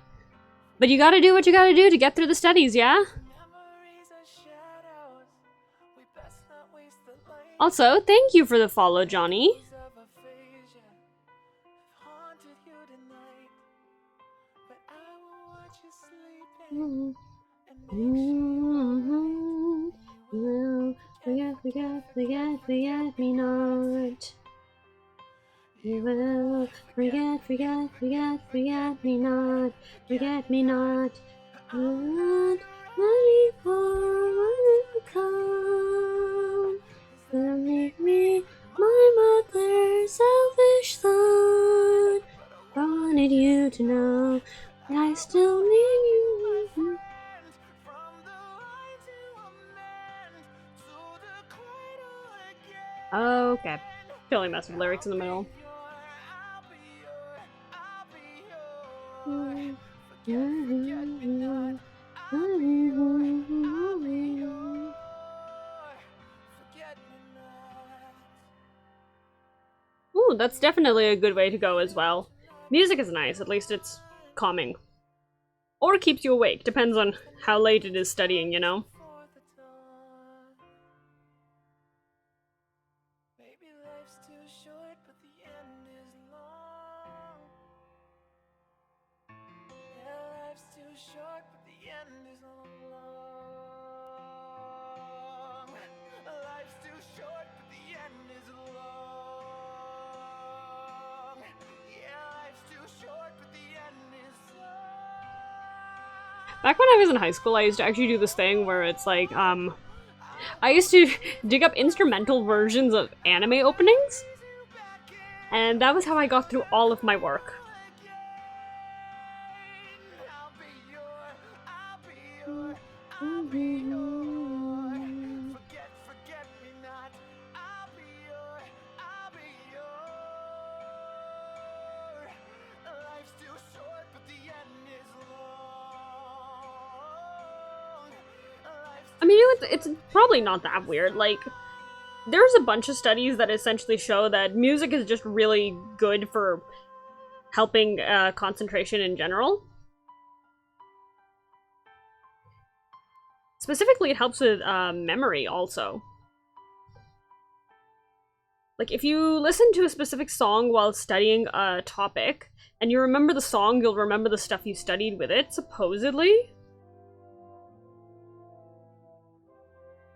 Speaker 1: but you gotta do what you gotta do to get through the studies, yeah?
Speaker 2: memories are shadows. We best not waste the light.
Speaker 1: Also, thank you for the follow, Johnny.
Speaker 2: Of aphasia have haunted you tonight. But I will watch you sleeping and make sure
Speaker 1: Well, forget me not. You will forget me not. Forget me not. Not before will come. Will make me my mother's selfish son. Wanted you to know that I still need you.
Speaker 2: from the line to a man, to the cradle again.
Speaker 1: Okay. Totally messed with lyrics in the middle.
Speaker 2: I'll be yours. Forget me not. I'll be yours. Forget me not.
Speaker 1: Ooh, that's definitely a good way to go as well. Music is nice, at least it's calming. Or keeps you awake, depends on how late it is studying, you know?
Speaker 2: For the dawn. too short, but the end is long. Yeah, life's too short, but the end is long. Life's too short, but the end is long. Yeah, life's too short, but the end is long.
Speaker 1: Back when I was in high school, I used to actually do this thing where it's like, I used to dig up instrumental versions of anime openings, and that was how I got through all of my work.
Speaker 2: Forget me not. I'll be your, I'll be your. Life's too short, but the end is long.
Speaker 1: I mean, it's probably not that weird. Like, there's a bunch of studies that essentially show that music is just really good for helping concentration in general. Specifically, it helps with memory also. Like, if you listen to a specific song while studying a topic, and you remember the song, you'll remember the stuff you studied with it, supposedly.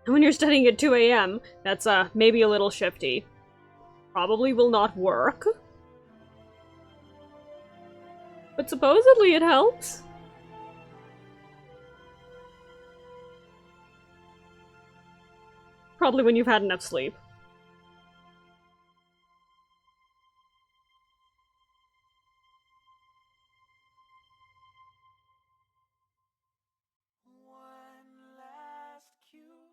Speaker 1: And when you're studying at 2 AM, that's maybe a little shifty. Probably will not work. But supposedly it helps. Probably when you've had enough sleep.
Speaker 2: One last cue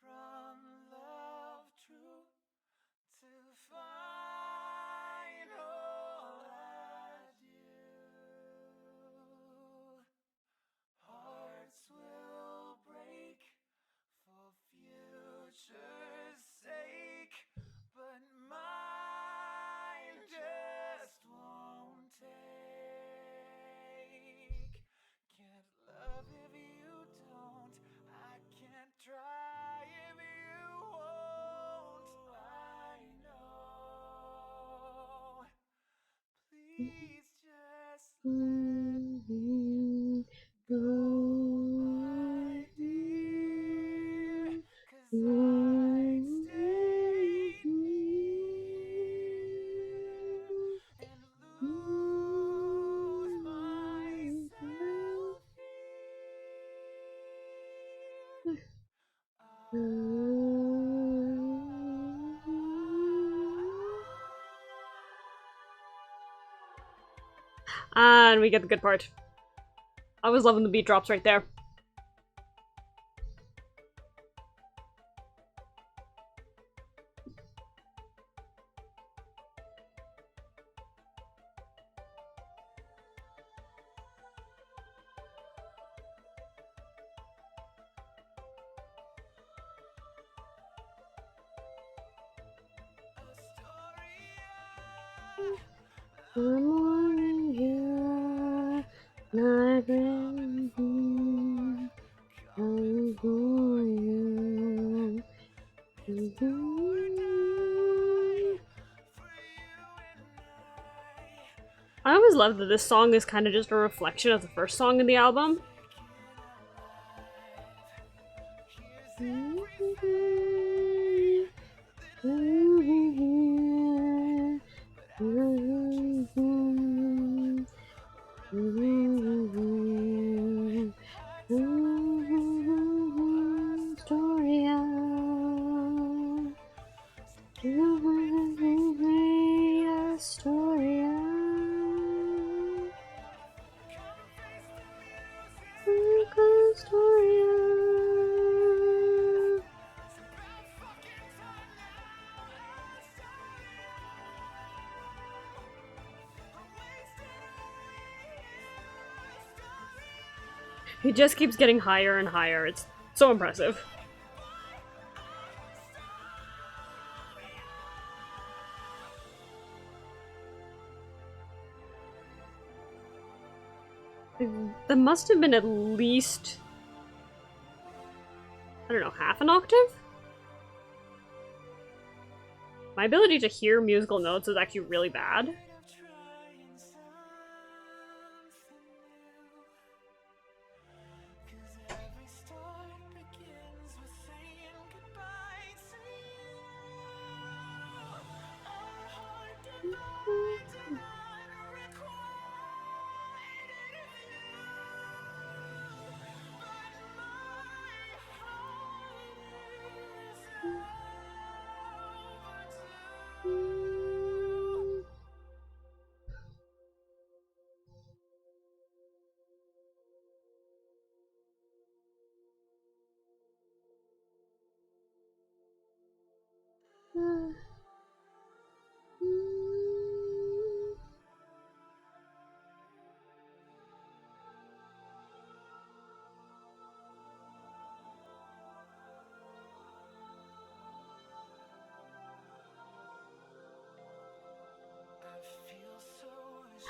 Speaker 2: from love true to final adieu. Hearts will break for future's sake, but mine just won't take. Can't love if you don't, I can't try if you won't. I know. Please just let me go, my dear, 'cause I'd stay here and lose myself here.
Speaker 1: And we get the good part. I was loving the beat drops right there. I always love that this song is kind of just a reflection of the first song in the album. He just keeps getting higher and higher. It's so impressive. That must have been at least, I don't know, half an octave? My ability to hear musical notes is actually really bad.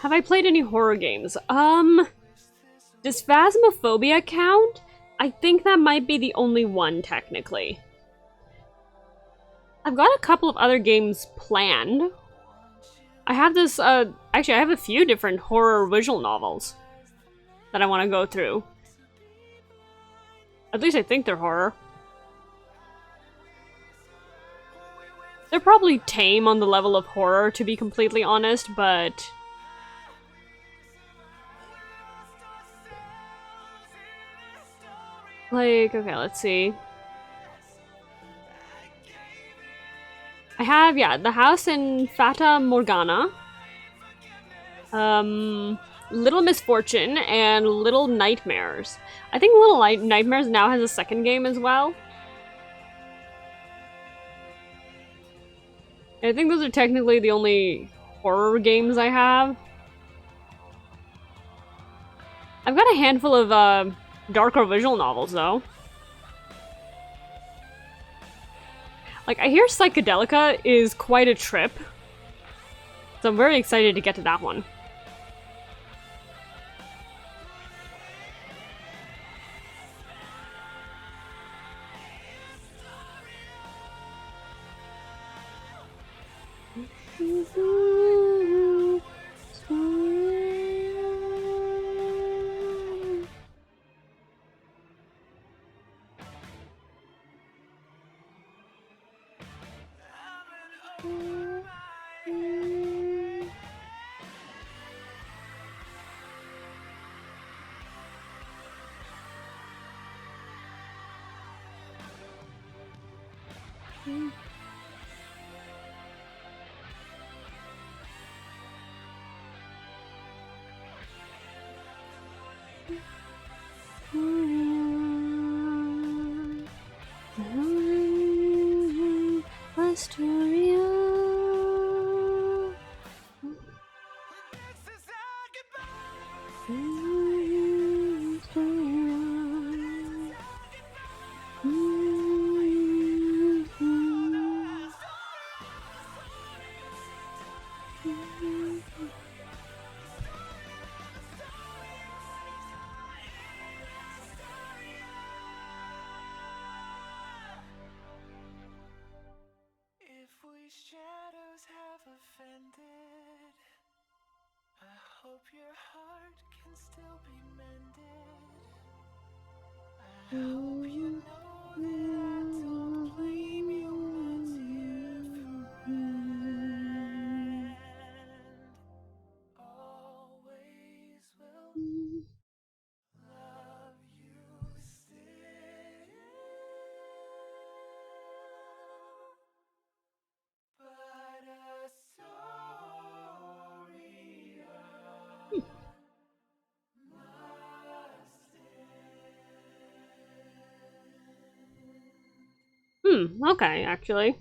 Speaker 1: Have I played any horror games? Does Phasmophobia count? I think that might be the only one, technically. I've got a couple of other games planned. I have this, actually I have a few different horror visual novels that I want to go through. At least I think they're horror. They're probably tame on the level of horror, to be completely honest, but... like, okay, let's see. I have, yeah, The House in Fata Morgana, Little Misfortune, and Little Nightmares. I think Little Nightmares now has a second game as well. I think those are technically the only horror games I have. I've got a handful of darker visual novels, though. Like, I hear Psychedelica is quite a trip, so I'm very excited to get to that one. Astoria.
Speaker 2: Shadows have offended. I hope your heart can still be mended. I hope you know that I don't blame you and always will love you still. But a story
Speaker 1: Okay, actually.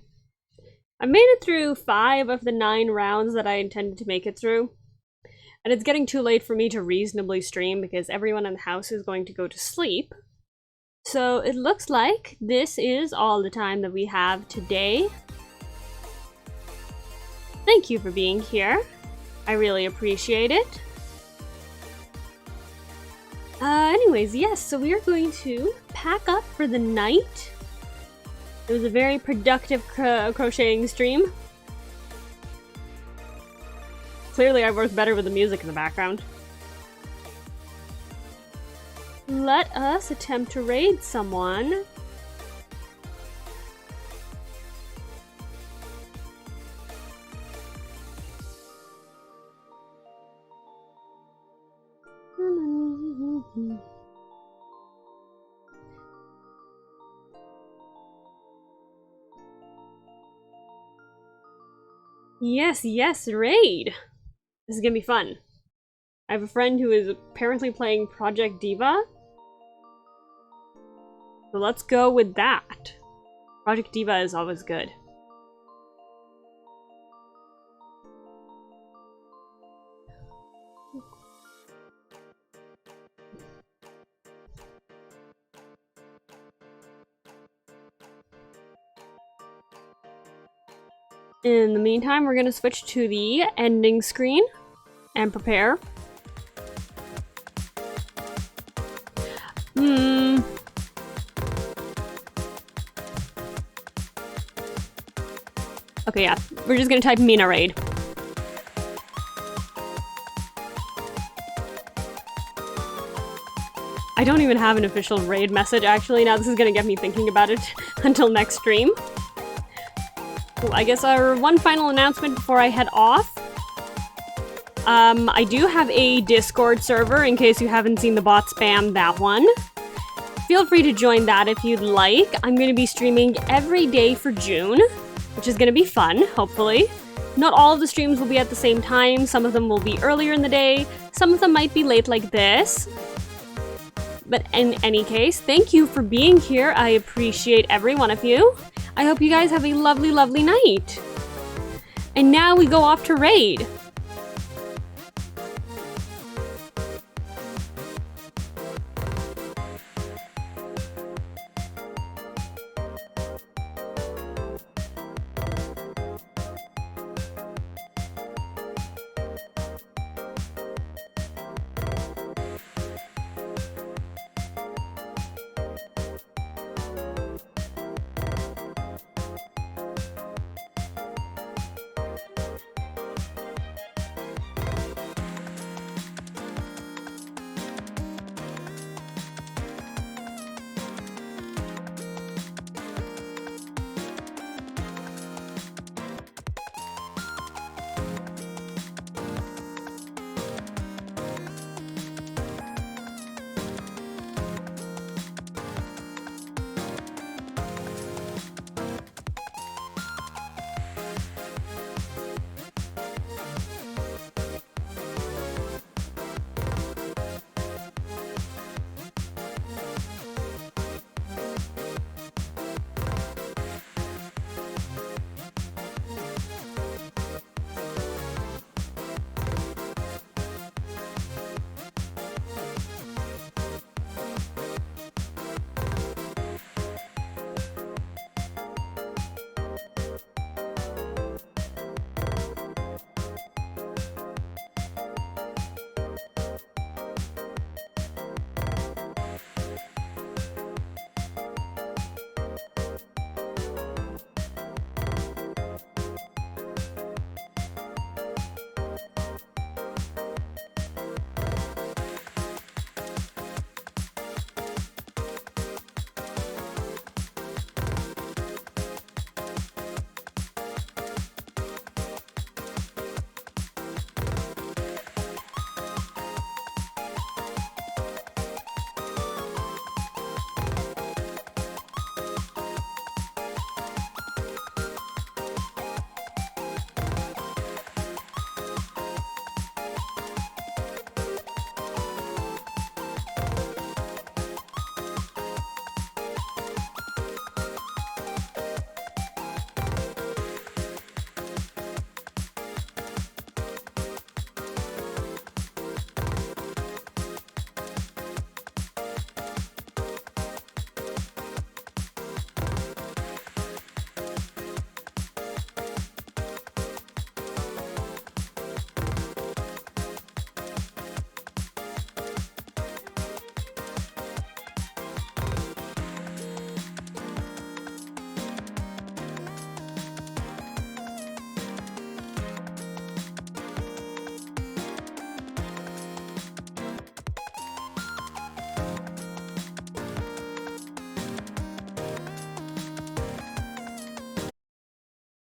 Speaker 1: I made it through 5 of the 9 rounds that I intended to make it through. And it's getting too late for me to reasonably stream because everyone in the house is going to go to sleep. So it looks like this is all the time that we have today. Thank you for being here. I really appreciate it. Anyways, yes, so we are going to pack up for the night. It was a very productive crocheting stream. clearly I work better with the music in the background. Let us attempt to raid someone. Yes, yes, raid! This is gonna be fun. I have a friend who is apparently playing Project Diva. So let's go with that. Project Diva is always good. In the meantime, we're gonna switch to the ending screen and prepare. Okay, yeah. We're just gonna type Mina raid. I don't even have an official raid message, actually. Now this is gonna get me thinking about it until next stream. So I guess our one final announcement before I head off. I do have a Discord server, in case you haven't seen the bot spam that one. Feel free to join that if you'd like. I'm gonna be streaming every day for June, which is gonna be fun, hopefully. Not all of the streams will be at the same time. Some of them will be earlier in the day. Some of them might be late like this. But in any case, thank you for being here. I appreciate every one of you. I hope you guys have a lovely, lovely night. And now we go off to raid.